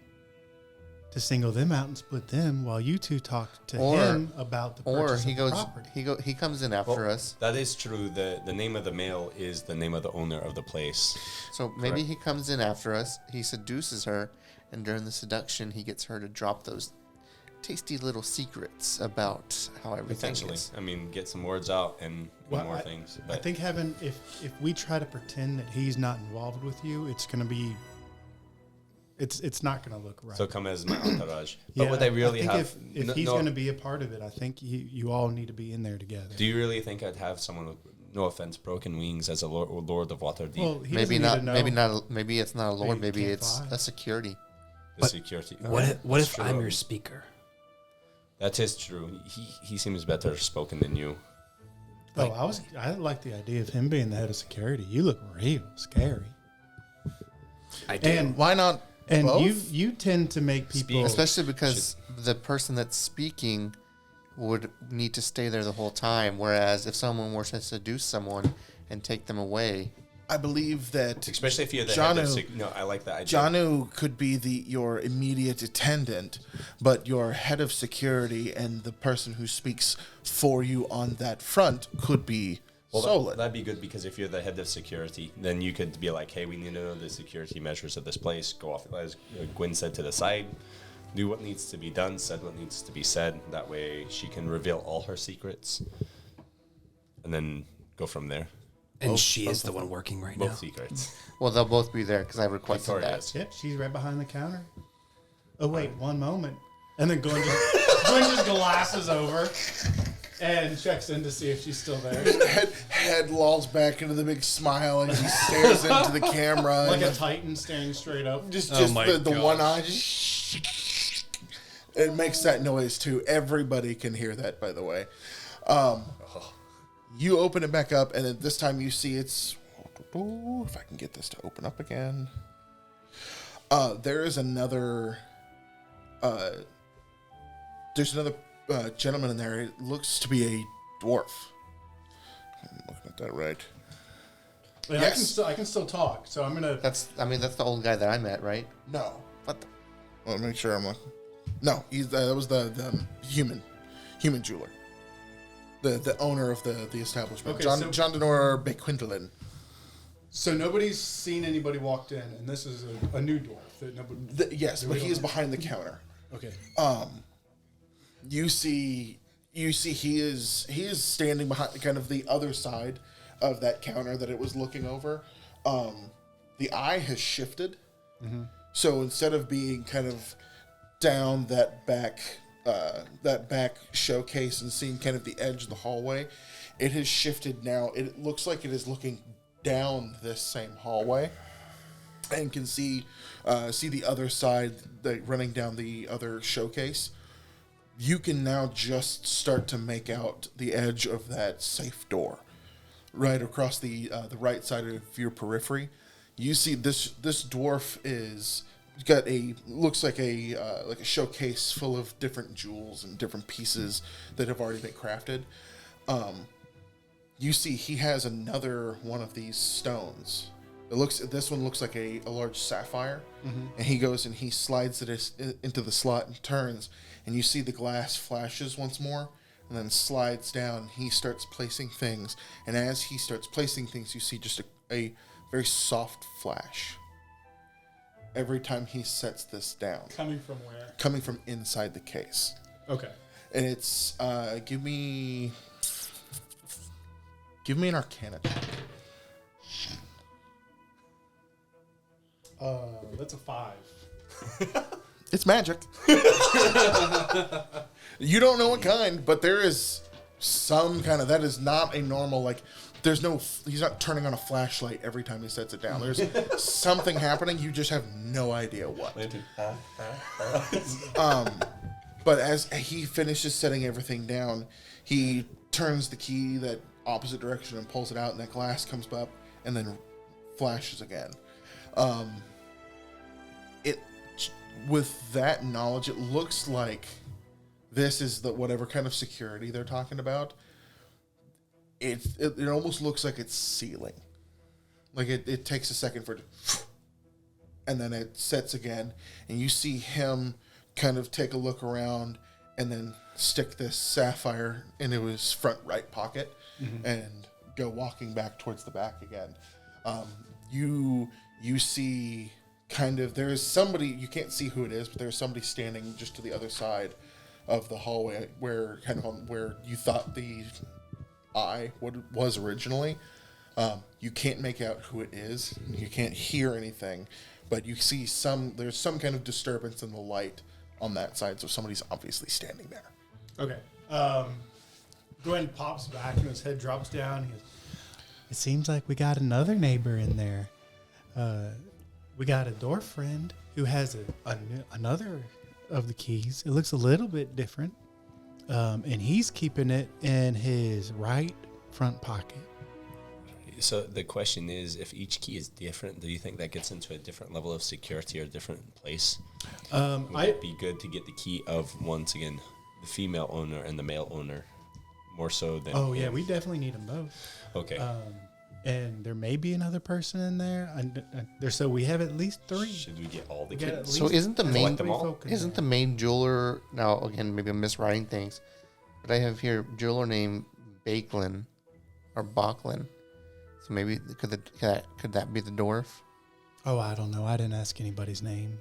to single them out and split them while you two talk to Or- him about the Or purchase he of goes. property. He comes in after us. That is true. The name of the male is the name of the owner of the place. So maybe he comes in after us. He seduces her, and during the seduction, he gets her to drop those tasty little secrets about how everything Potentially. is. I mean, get some words out and Well, more I- things. I think if we try to pretend that he's not involved with you, it's going to be it's not going to look right. so come as my entourage. But would I really think have? if he's going to be a part of it, I think you all need to be in there together. Do you really think I'd have someone with, no offense, broken wings as a Lord of Waterdeep? Well, he Maybe doesn't not. need to know. Maybe not. Maybe it's not a lord. you Maybe can't it's fly. a security. the security. What if Sure. I'm your speaker? That is true. He seems better spoken than you. I like the idea of him being the head of security. You look real scary. I do. And Why not? and both? you tend to make people Especially because the person that's speaking would need to stay there the whole time. Whereas if someone were to seduce someone and take them away, I believe that Especially if you're the head of Janu, no, I like that idea. Janu could be your immediate attendant, but your head of security and the person who speaks for you on that front could be Solid. That'd be good because if you're the head of security, then you could be like, hey, we need to know the security measures of this place. Go off, as Gwen said, to the side. Do what needs to be done, said what needs to be said. That way she can reveal all her secrets. And then go from there. And she is the one working right Both now. secrets. well, they'll both be there because I requested Victoria that. is. Yep, she's right behind the counter. Oh wait, one moment. And then Gwen just glasses over and checks in to see if she's still there. Head lolls back into the big smile and he stares into the camera. Like and a titan staring straight up. just my the one eye. Just it makes that noise too. Everybody can hear that, by the way. You open it back up, and then this time you see it's. If I can get this to open up again. There is another. There's another gentleman in there. It looks to be a dwarf. I'm looking at that right. And Yes. I can still talk, so I'm gonna. That's the old guy that I met, right? No. What? The, Let me make sure I'm looking. No, that was the human. human jeweler, the owner of the establishment, Okay, John so- John Denora Bequintelin. So nobody's seen anybody walked in, and this is a new dwarf that nobody. Yes, but he is behind the counter. Okay. You see he is standing behind kind of the other side of that counter that it was looking over. The eye has shifted, so instead of being kind of down that back showcase and seeing kind of the edge of the hallway, it has shifted now. It looks like it is looking down this same hallway and can see the other side, running down the other showcase. You can now just start to make out the edge of that safe door right across the right side of your periphery. You see this dwarf is got looks like a showcase full of different jewels and different pieces that have already been crafted. You see he has another one of these stones. This one looks like a large sapphire, and he goes and he slides it into the slot and turns, and you see the glass flashes once more, and then slides down. He starts placing things, and as he starts placing things, you see just a very soft flash. Every time he sets this down, Coming from where? coming from inside the case, Okay. and it's give me an Arcana check. That's a 5. It's magic. You don't know what kind, but there is some kind of, that is not a normal, like, he's not turning on a flashlight every time he sets it down. There's something happening, you just have no idea what. But as he finishes setting everything down, he turns the key that opposite direction and pulls it out, and that glass comes up and then flashes again. With that knowledge, it looks like this is whatever kind of security they're talking about. It almost looks like it's sealing. Like it takes a second for it to, and then it sets again, and you see him kind of take a look around and then stick this sapphire into his front right pocket and go walking back towards the back again. You see kind of, there's somebody, you can't see who it is, but there's somebody standing just to the other side of the hallway where you thought the eye was originally. You can't make out who it is. You can't hear anything, but you see there's some kind of disturbance in the light on that side, so somebody's obviously standing there. Okay. Gwen pops back and his head drops down. He goes, "It seems like we got another neighbor in there. We got a dwarf friend who has another of the keys. It looks a little bit different, and he's keeping it in his right front pocket." So the question is, if each key is different, do you think that gets into a different level of security or a different place? Would it be good to get the key of, once again, the female owner and the male owner, more so than... Oh, yeah, we definitely need them both. Okay. And there may be another person in there. So we have at least 3. Should we get all the We got at kids? So least isn't the main them all? folk in isn't there. the main jeweler now? Again, maybe I'm miswriting things, but I have here jeweler named Bakelin or Backlin. So maybe could that be the dwarf? Oh, I don't know. I didn't ask anybody's name.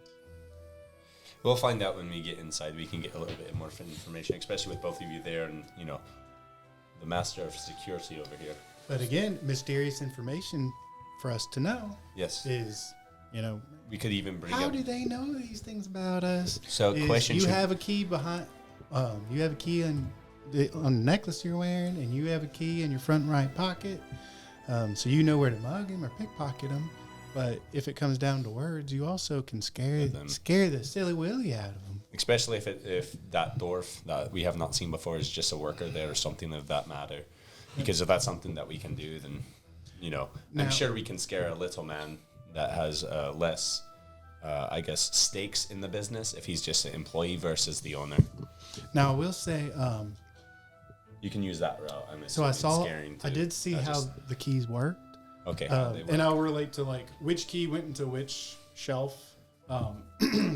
We'll find out when we get inside. We can get a little bit more information, especially with both of you there and, the master of security over here. But again, mysterious information for us to know Yes. is, We could even bring how up... do they know these things about us? So Is question you should- have a key behind, you have a key on the necklace you're wearing, and you have a key in your front right pocket. So you know where to mug him or pickpocket him. But if it comes down to words, you also can scare the silly willy out of them. Especially if that dwarf that we have not seen before is just a worker there or something of that matter. Because if that's something that we can do, then, I'm Now- sure we can scare a little man that has less, stakes in the business if he's just an employee versus the owner. Now I will say, You can use that route. I'm so assuming I did see how the keys worked. Okay. And I'll relate to like which key went into which shelf,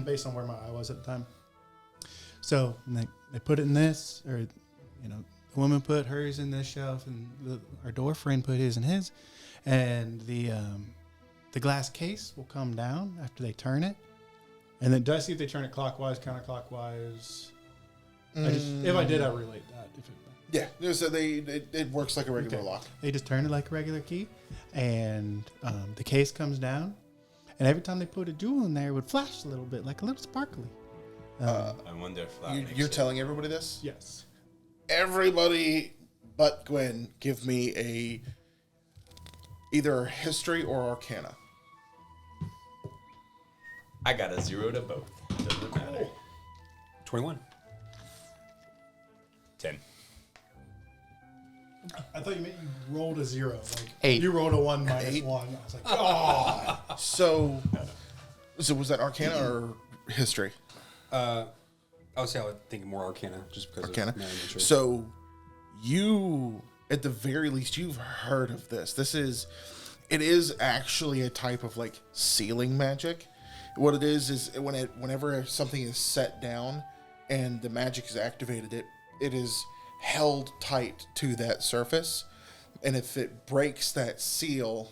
based on where my eye was at the time. So they put it in this, or the woman put hers in this shelf, and our dwarf friend put his in his, and the glass case will come down after they turn it, and then do I see if they turn it clockwise, counterclockwise? If I did, I relate that. Yeah, so it works like a regular lock. They just turn it like a regular key, and the case comes down, and every time they put a jewel in there, it would flash a little bit, like a little sparkly. I wonder if that You're telling everybody this? Yes. Everybody but Gwen, give me either history or arcana. I got a 0 to both. Doesn't matter. 21. 10. I thought you meant you rolled a 0. Like 8. You rolled a 1 minus 1. I was like, oh. So was that arcana or history? I would say I would think more Arcana, just because Arcana. of my nature. So you, at the very least, you've heard of this. It is actually a type of like sealing magic. What it is whenever something is set down and the magic is activated, it is held tight to that surface, and if it breaks that seal,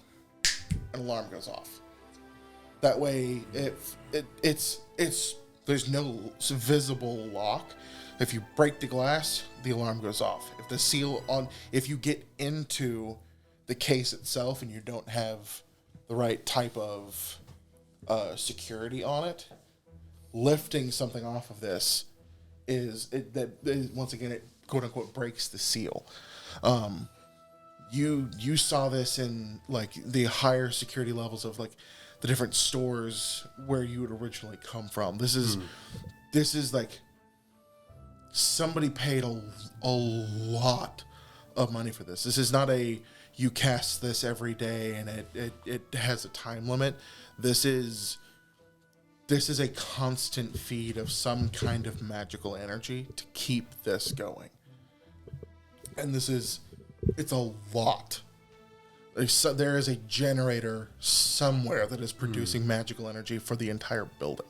an alarm goes off. That way, it's there's no visible lock. If you break the glass, the alarm goes off. If you get into the case itself and you don't have the right type of security on it, lifting something off of this once again, it quote unquote breaks the seal. You saw this in like the higher security levels of like the different stores where you would originally come from. This is like somebody paid a lot of money for this. This is not you cast this every day and it has a time limit. This is a constant feed of some kind of magical energy to keep this going. And it's a lot. There is a generator somewhere that is producing magical energy for the entire building.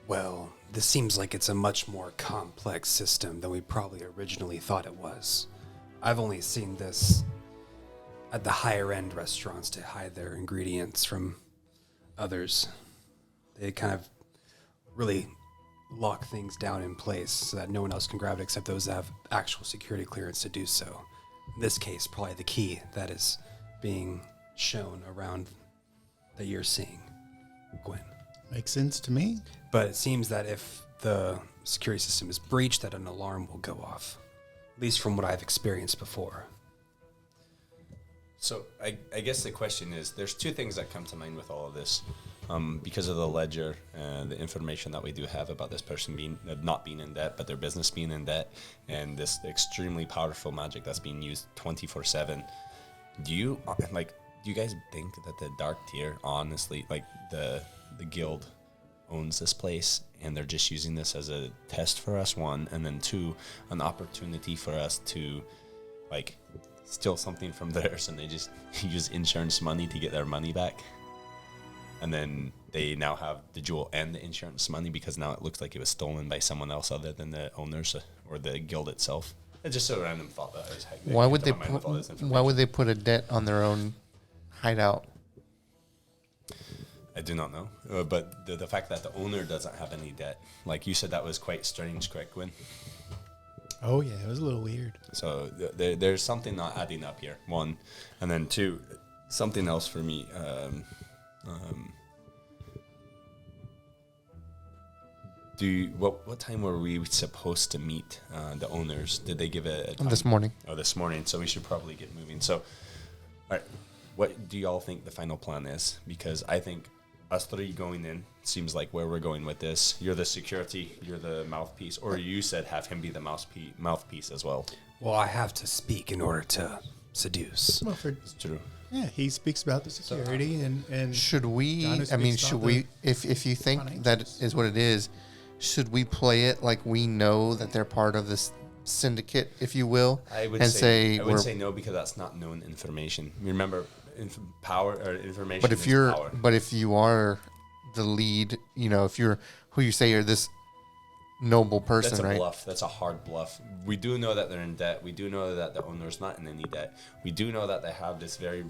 Well, this seems like it's a much more complex system than we probably originally thought it was. I've only seen this at the higher end restaurants to hide their ingredients from others. They kind of really lock things down in place so that no one else can grab it except those that have actual security clearance to do so. In this case, probably the key that is being shown around that you're seeing, Gwen. Makes sense to me. But it seems that if the security system is breached, that an alarm will go off. At least from what I've experienced before. So I guess the question is, there's two things that come to mind with all of this. Because of the ledger and the information that we do have about this person not being in debt, but their business being in debt, and this extremely powerful magic that's being used 24/7. Do you guys think that the Dark Tier, honestly, like the guild owns this place and they're just using this as a test for us, one, and then two, an opportunity for us to like steal something from theirs, and they just use insurance money to get their money back? And then they now have the jewel and the insurance money because now it looks like it was stolen by someone else other than the owners or the guild itself. It's just a random thought that I was having. Why would they put a debt on their own hideout? I do not know. But the fact that the owner doesn't have any debt, like you said, that was quite strange, correct, Gwen? Oh, yeah, it was a little weird. So there's something not adding up here, one. And then two, something else for me. What time were we supposed to meet the owners? Did they give a time? This morning. Oh, this morning. So we should probably get moving. So, all right, what do y'all think the final plan is? Because I think us three going in seems like where we're going with this. You're the security, you're the mouthpiece, or you said have him be the mouthpiece as well. Well, I have to speak in order to seduce. Well, It's true. yeah, he speaks about the security and Should we? Johnny I mean, speaks should about we? the If you think that financials. is what it is, should we play it like we know that they're part of this syndicate, if you will, I would and say we're. no because that's not known information. Remember, power or information. But is power. if you are the lead, if you're who you say you're this noble That's person, a right? bluff. That's a hard bluff. We do know that they're in debt. We do know that the owner's not in any debt. We do know that they have this very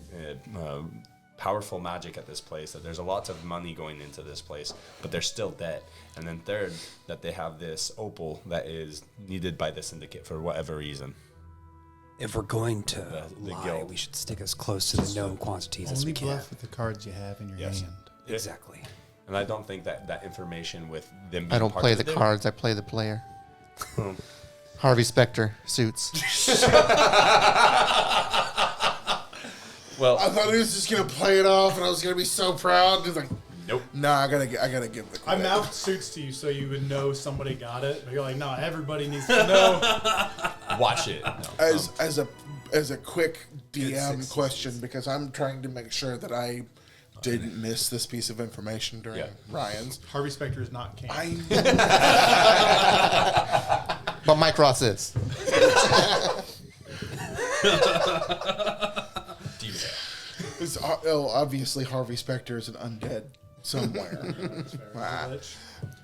powerful magic at this place, that there's a lot of money going into this place, but they're still debt. And then third, that they have this opal that is needed by the syndicate for whatever reason. If we're going to The lie, guild. we should stick as close to the known quantities as Only we can. bluff with the cards you have in your Yes. hand. Exactly. And I don't think that information with them being I don't part play of the deal- cards. I play the player. Harvey Specter suits. Well, I thought he was just gonna play it off, and I was gonna be so proud. He's like, nope. nah, I gotta give the I credit. mouthed suits to you so you would know somebody got it. But you're like, no, everybody needs to know. Watch it. No. As a quick DM six. question, because I'm trying to make sure that I didn't miss this piece of information during Yeah. Ryan's. Harvey Specter is not king. But Mike Ross is. Obviously Harvey Specter is an undead somewhere.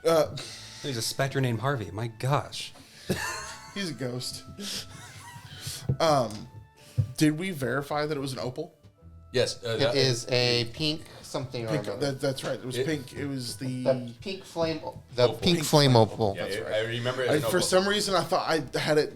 There's a specter named Harvey. My gosh. He's a ghost. Did we verify that it was an opal? Yes. It is a pink something or Pink, other. that's right. It was pink. It was The the. pink flame. The Opal. pink Pink flame opal. Yeah, That's right. I remember it. as an For opal. some reason, I thought I had it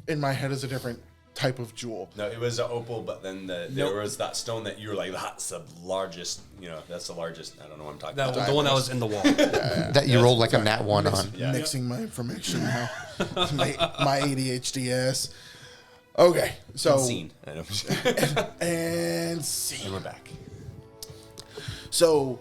in my head as a different type of jewel. No, it was an opal, but then there was that stone that you were like, that's the largest, that's the largest. I don't know what I'm talking That, about. the one that was in the wall. That you rolled like a nat one on. Yeah. Mixing my information now. my ADHD ass. Okay, so Scene. and scene. And we're back. So,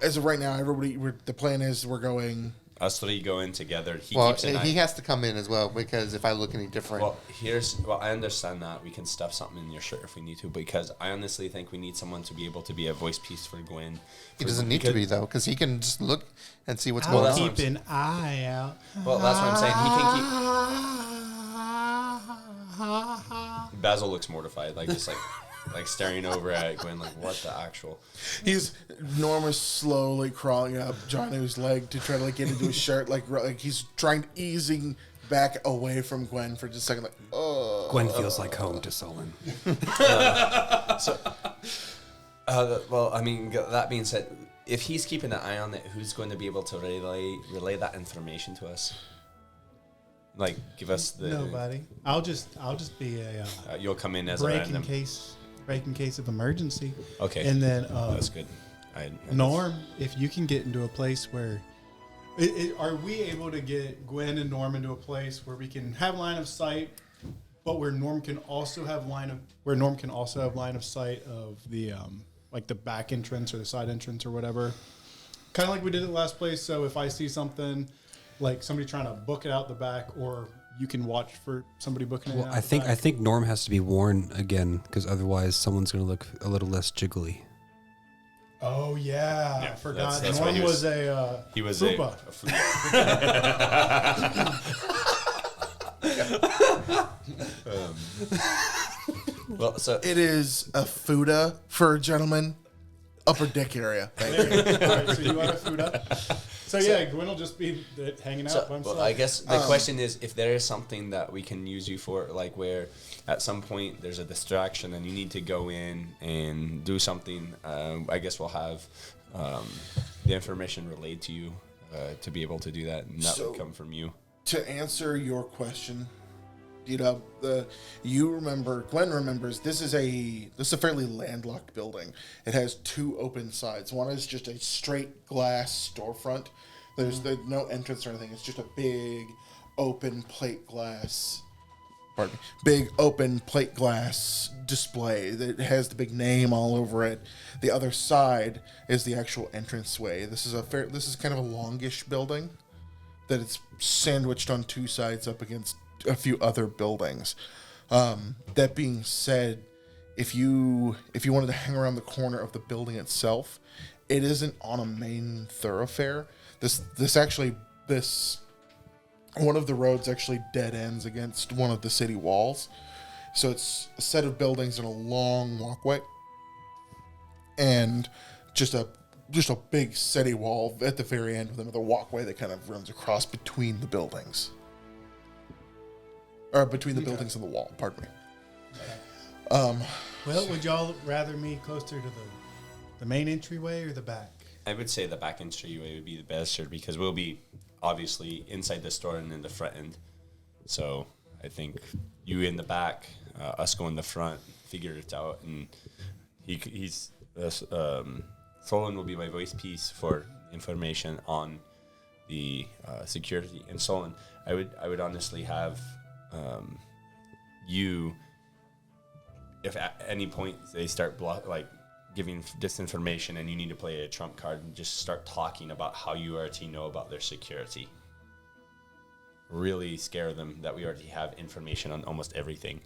as of right now, the plan is we're going. Us three go in together. He Well, keeps an eye. he has to come in as well because if I look any different, Well, I understand that we can stuff something in your shirt if we need to, because I honestly think we need someone to be able to be a voice piece for Gwen. he doesn't need to be though because he can just look and see what's I'll going that's on. what keep an eye out. Well, that's what I'm saying. He can keep. Basil looks mortified, like just like staring over at Gwen, like what the actual. Norm is slowly crawling up Jonu's leg to try to get into his shirt, like he's trying to easing back away from Gwen for just a second, like Gwen feels like home to Solon. Well, I mean, that being said, if he's keeping an eye on it, who's going to be able to relay that information to us? Like, give us the. Nobody. I'll just be a You'll come in as a break random. in case of emergency. Okay. And then That's good. Norm, if you can get into a place where, are we able to get Gwen and Norm into a place where we can have line of sight, but where Norm can also have line of sight of the like the back entrance or the side entrance or whatever, kind of like we did at the last place. So if I see something like somebody trying to book it out the back, or you can watch for somebody booking it Well, out I the back. think Norm has to be worn again because otherwise someone's going to look a little less jiggly. Oh yeah, Yeah, I forgot. that's what Norm he was was- a He was Fupa. a Fupa. Well, so it is a fuda for a gentleman, upper deck area. Thank you. All right, so you are a Fuda. So yeah, Gwen will just be hanging out by himself. well, I guess the question is if there is something that we can use you for, like where at some point there's a distraction and you need to go in and do something. I guess we'll have the information relayed to you to be able to do that, and that So- would come from you. To answer your question, Gwen remembers this is a fairly landlocked building. It has two open sides. One is just a straight glass storefront. There's no entrance or anything. It's just a big open plate glass. Pardon me. Big open plate glass display that has the big name all over it. The other side is the actual entranceway. This is kind of a longish building that it's sandwiched on two sides up against a few other buildings. That being said, if you wanted to hang around the corner of the building itself, it isn't on a main thoroughfare. This one of the roads actually dead ends against one of the city walls. So it's a set of buildings and a long walkway and just a just a big city wall at the very end with another walkway that kind of runs across between the buildings. Or between the buildings and the wall, pardon me. Well, would y'all rather me closer to the main entryway or the back? I would say the back entryway would be the best, because we'll be obviously inside the store and in the front end. So I think you in the back, us go in the front, figure it out, and Solon will be my voice piece for information on the security. And Solon, I would honestly have you, if at any point they start giving disinformation and you need to play a trump card, and just start talking about how you already know about their security. Really scare them that we already have information on almost everything.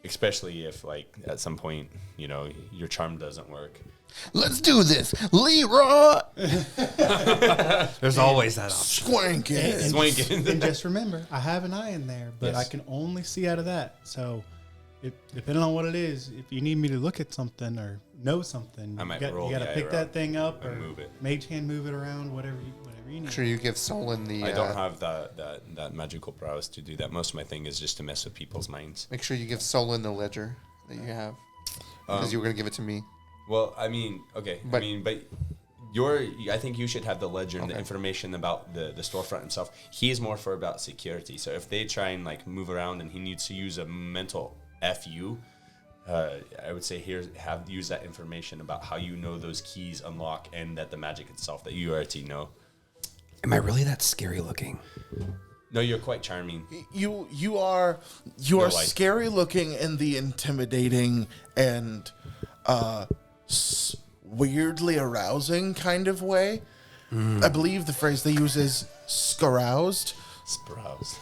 Especially if, at some point, your charm doesn't work. Let's do this, Leroy. There's always that option. Swank it. And just remember, I have an eye in there, but Yes. I can only see out of that. So, depending on what it is, if you need me to look at something or know something, I might you roll got to the eye pick that around thing up or and move it. mage hand move it around, whatever you need. Make sure you give Solon the. I don't have that magical prowess to do that. Most of my thing is just to mess with people's minds. Make sure you give Solon the ledger that you have, because you were gonna give it to me. Well, I mean, okay. But- I think you should have the ledger and the information about the storefront himself. He is more for about security. So if they try and move around and he needs to use a mental FU, I would say use that information about how you know those keys unlock and that the magic itself that you already know. Am I really that scary looking? No, you're quite charming. You are like- scary looking in the intimidating and weirdly arousing kind of way. I believe the phrase they use is scaroused. Scarouse.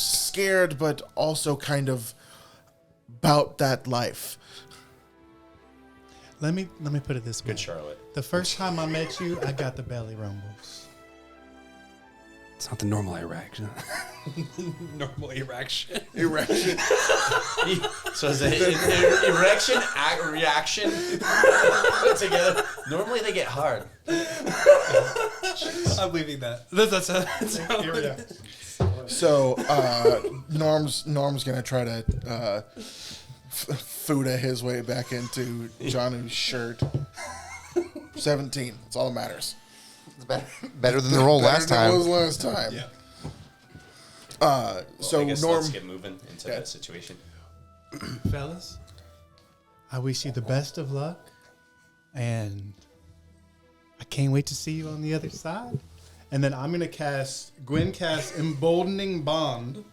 Scared, but also kind of about that life. Let me put it this way. Good Charlotte. The first time I met you, I got the belly rumbles. It's not the normal erection. Normal erection. Erection. So is it erection, reaction put together? Normally they get hard. I'm leaving that. That's Here we go. So Norm's gonna try to Fuda his way back into Janu's shirt. 17. That's all that matters. It's better than the roll last Better than it was time. last time. Well, So I guess Norm, let's get moving into that situation. Fellas, I wish you the best of luck, and I can't wait to see you on the other side. And then I'm gonna Gwen casts Emboldening Bond,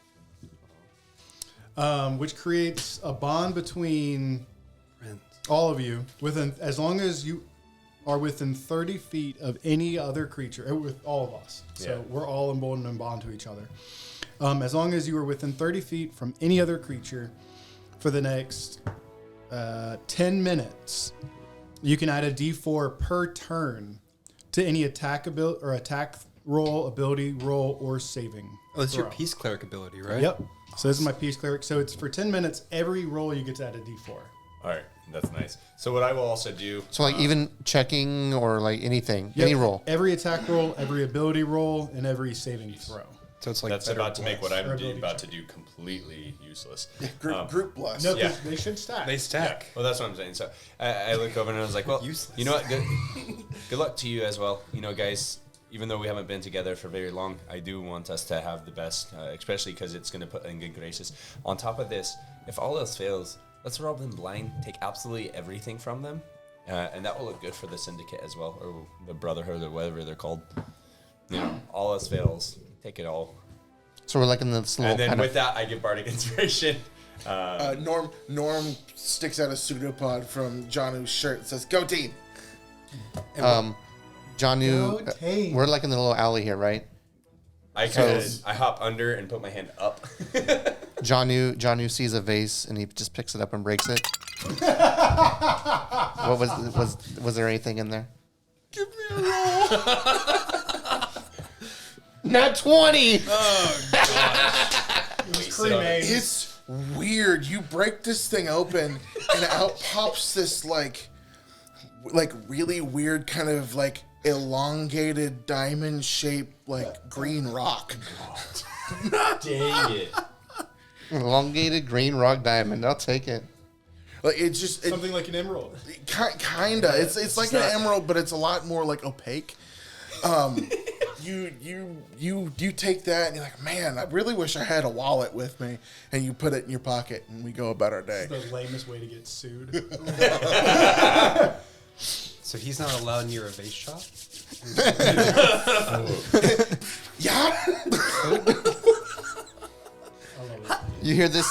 which creates a bond between all of you as long as you are within 30 feet of any other creature, with all of us. So Yeah. we're all emboldened and bond to each other. As long as you are within 30 feet from any other creature for the next 10 minutes, you can add a d4 per turn to any attack roll, ability roll, or saving. Oh, that's your throw. peace cleric ability, right? Yep. So this is my peace cleric. So it's for 10 minutes. Every roll you get to add a d4. All right, that's nice. So what I will also do. So even checking or anything, Yep. any roll. Every attack roll, every ability roll, and every saving throw. So it's like That's better about to make what I'm Or ability about to do completely useless. group bless. No, Yeah. 'cause they should stack. They stack. Well, that's what I'm saying. So I look over and I was like, well, Useless. you know what? Good luck to you as well. Guys, even though we haven't been together for very long, I do want us to have the best, especially because it's going to put in good graces. On top of this, if all else fails, let's rob them blind, take absolutely everything from them, and that will look good for the syndicate as well, or the brotherhood, or whatever they're called. All else fails, take it all. So we're in this little And then kind with of. that, I give Bardic Inspiration. Norm sticks out a pseudopod from Janu's shirt and says, "Go team." Janu, Go team. we're in the little alley here, right? I hop under and put my hand up. Janu sees a vase and he just picks it up and breaks it. What was there anything in there? Give me a roll. Not 20. It was cremated. It's weird. You break this thing open, and out pops this like really weird kind of like elongated diamond shaped like green rock. Dang it. Elongated green rock diamond. I'll take it. Like it's just Something like an emerald. kinda. It's like an emerald, but it's a lot more like opaque. You take that and you're like, man, I really wish I had a wallet with me. And you put it in your pocket and we go about our day. The lamest way to get sued. So he's not allowed near a vase shop? Yeah. You hear this?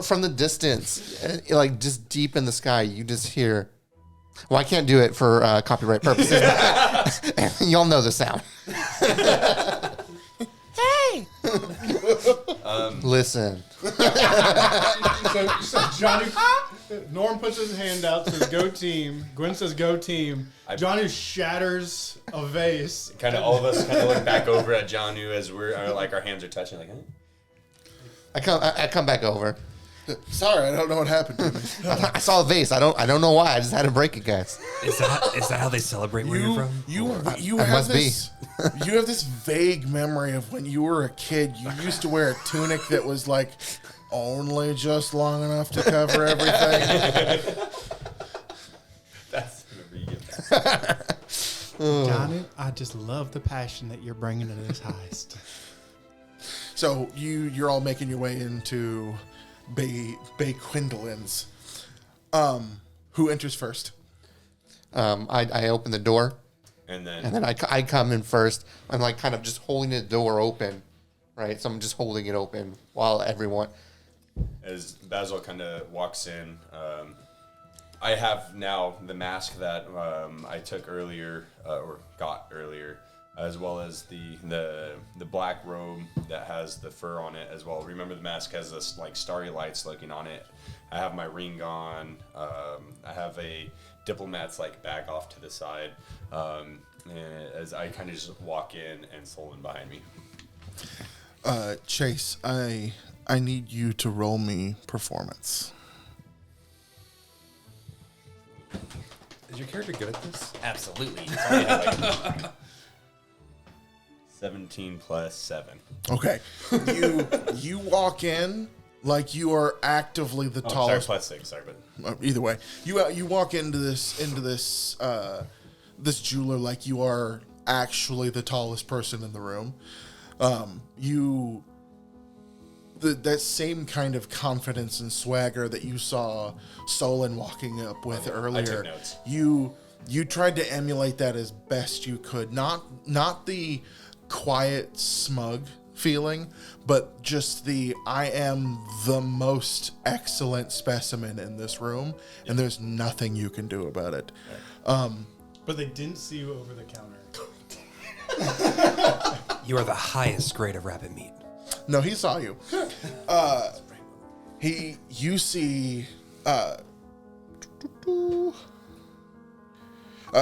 From the distance, like just deep in the sky, you just hear. Well, I can't do it for copyright purposes. Y'all know the sound. Hey! Listen. So Johnny, Norm puts his hand out, says "Go team." Gwen says "Go team." Johnny shatters a vase. Kind of all of us kind of look back over at Janu as we're like our hands are touching, like, huh? I come back over. Sorry, I don't know what happened to me. I saw a vase. I don't know why. I just had to break it, guys. Is that how they celebrate where you're from? You I have must be. this. You have this vague memory of when you were a kid. You used to wear a tunic that was like only just long enough to cover everything. That's whenever you get that. Johnny, I just love the passion that you're bringing to this heist. So you're all making your way into Bay Quindolin's. Who enters first? I open the door, And and then then I come in first. I'm like kind of just holding the door open, right? So I'm just holding it open while everyone. as Basil kind of walks in, I have now the mask that I took earlier or got earlier, as well as the black robe that has the fur on it as well. Remember, the mask has this like starry lights looking on it. I have my ring on. I have a diplomat's like bag off to the side. And as I kind of just walk in and Solon behind me. Chase, I need you to roll me performance. Is your character good at this? Absolutely. 17 plus 7. Okay, you walk in like you are actively the Sorry, tallest. plus 6. Sorry, but Either way, you walk into this this jeweler like you are actually the tallest person in the room. That same kind of confidence and swagger that you saw Solon walking up with earlier. I took notes. You tried to emulate that as best you could. Not the quiet, smug feeling, but just the I am the most excellent specimen in this room, and there's nothing you can do about it. But they didn't see you over the counter. You are the highest grade of rabbit meat. No, he saw you. You see,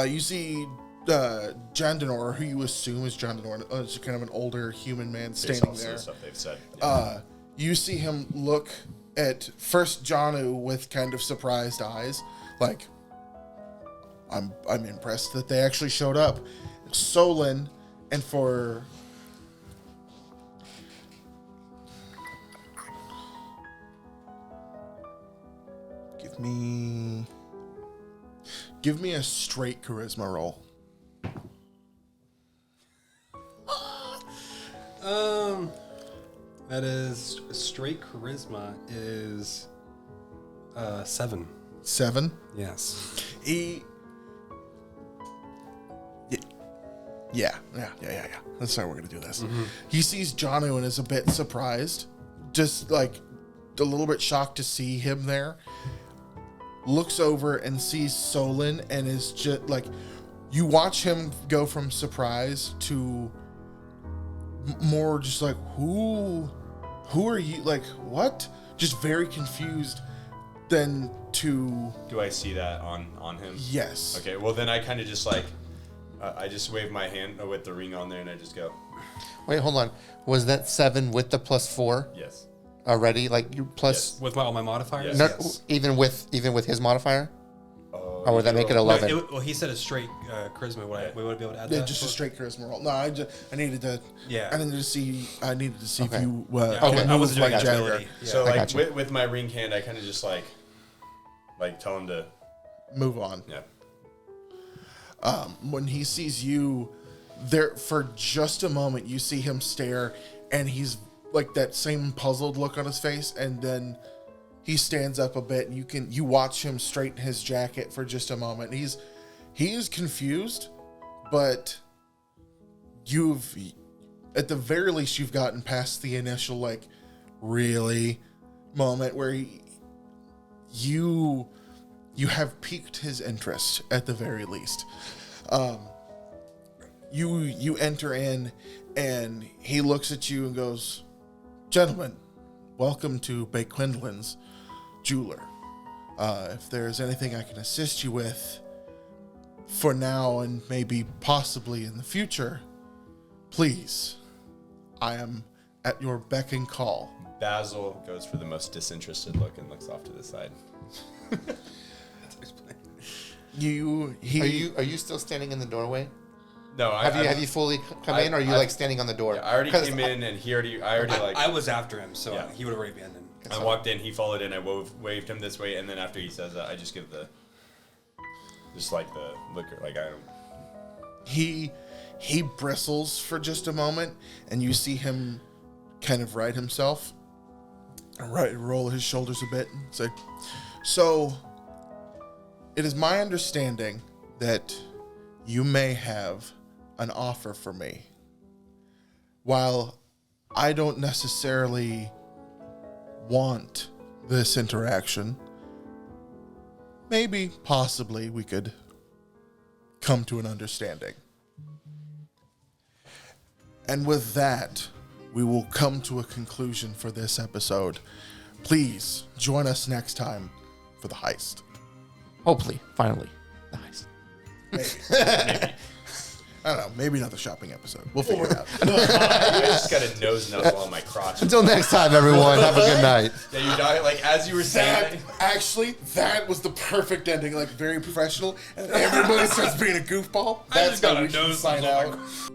you see Jandanor, who you assume is Jandanor, is kind of an older human man based standing off some of there. the stuff they've said. You see him look at first Janu with kind of surprised eyes, like, I'm impressed that they actually showed up. Solon, and for give me a straight charisma roll. That is straight charisma is 7. 7. Yes. Yeah. That's how we're gonna do this. He sees Janu and is a bit surprised, just like a little bit shocked to see him there. Looks over and sees Solon and is just like, you watch him go from surprise to more just like, who are you? Like, what? Just very confused. Then to Do I see that on him? yes. Okay, well then I kind of just like, I just wave my hand with the ring on there and I just go, Wait, hold on. Was that 7 with the +4 yes. already? Like you plus With all my modifiers? Yes. no, even with his modifier? Or would that make it 11? Well, he said a straight charisma. We would be able to add Yeah, that. just a straight charisma roll. No, I needed to. Yeah. I needed to see. I needed to see Okay. if you. I wasn't doing like Jagger. agility. Yeah. So I like gotcha. with my ring hand, I kind of just like tell him to. Move on. Yeah. When he sees you, there for just a moment, you see him stare, and he's like that same puzzled look on his face, and then he stands up a bit, and you watch him straighten his jacket for just a moment. He is confused, but at the very least you've gotten past the initial like really moment where you have piqued his interest at the very least. You enter in, and he looks at you and goes, "Gentlemen, welcome to Bay Quinlan's jeweler. If there's anything I can assist you with for now and maybe possibly in the future, please, I am at your beck and call." Basil goes for the most disinterested look and looks off to the side. Are you still standing in the doorway? No, Have you fully come in, or are you like standing on the door? I already came in, and I was after him, so Yeah. he would have already been in. I walked in, he followed in, I waved him this way, and then after he says that, I just give the liquor, like I don't. He bristles for just a moment, and you see him kind of right himself, roll his shoulders a bit, and say, "So, it is my understanding that you may have an offer for me. While I don't necessarily want this interaction, maybe, possibly, we could come to an understanding. And with that, we will come to a conclusion for this episode. Please join us next time for the heist." Hopefully, finally, the heist. Maybe. I don't know. Maybe not the shopping episode. We'll figure it out. I just got a nose nuzzle on my crotch. Until next time, everyone. Have a good night. Yeah, you die, like as you were saying. That was the perfect ending. Like very professional, and everybody starts being a goofball. I just got how a we should nose sign nuzzle on out. my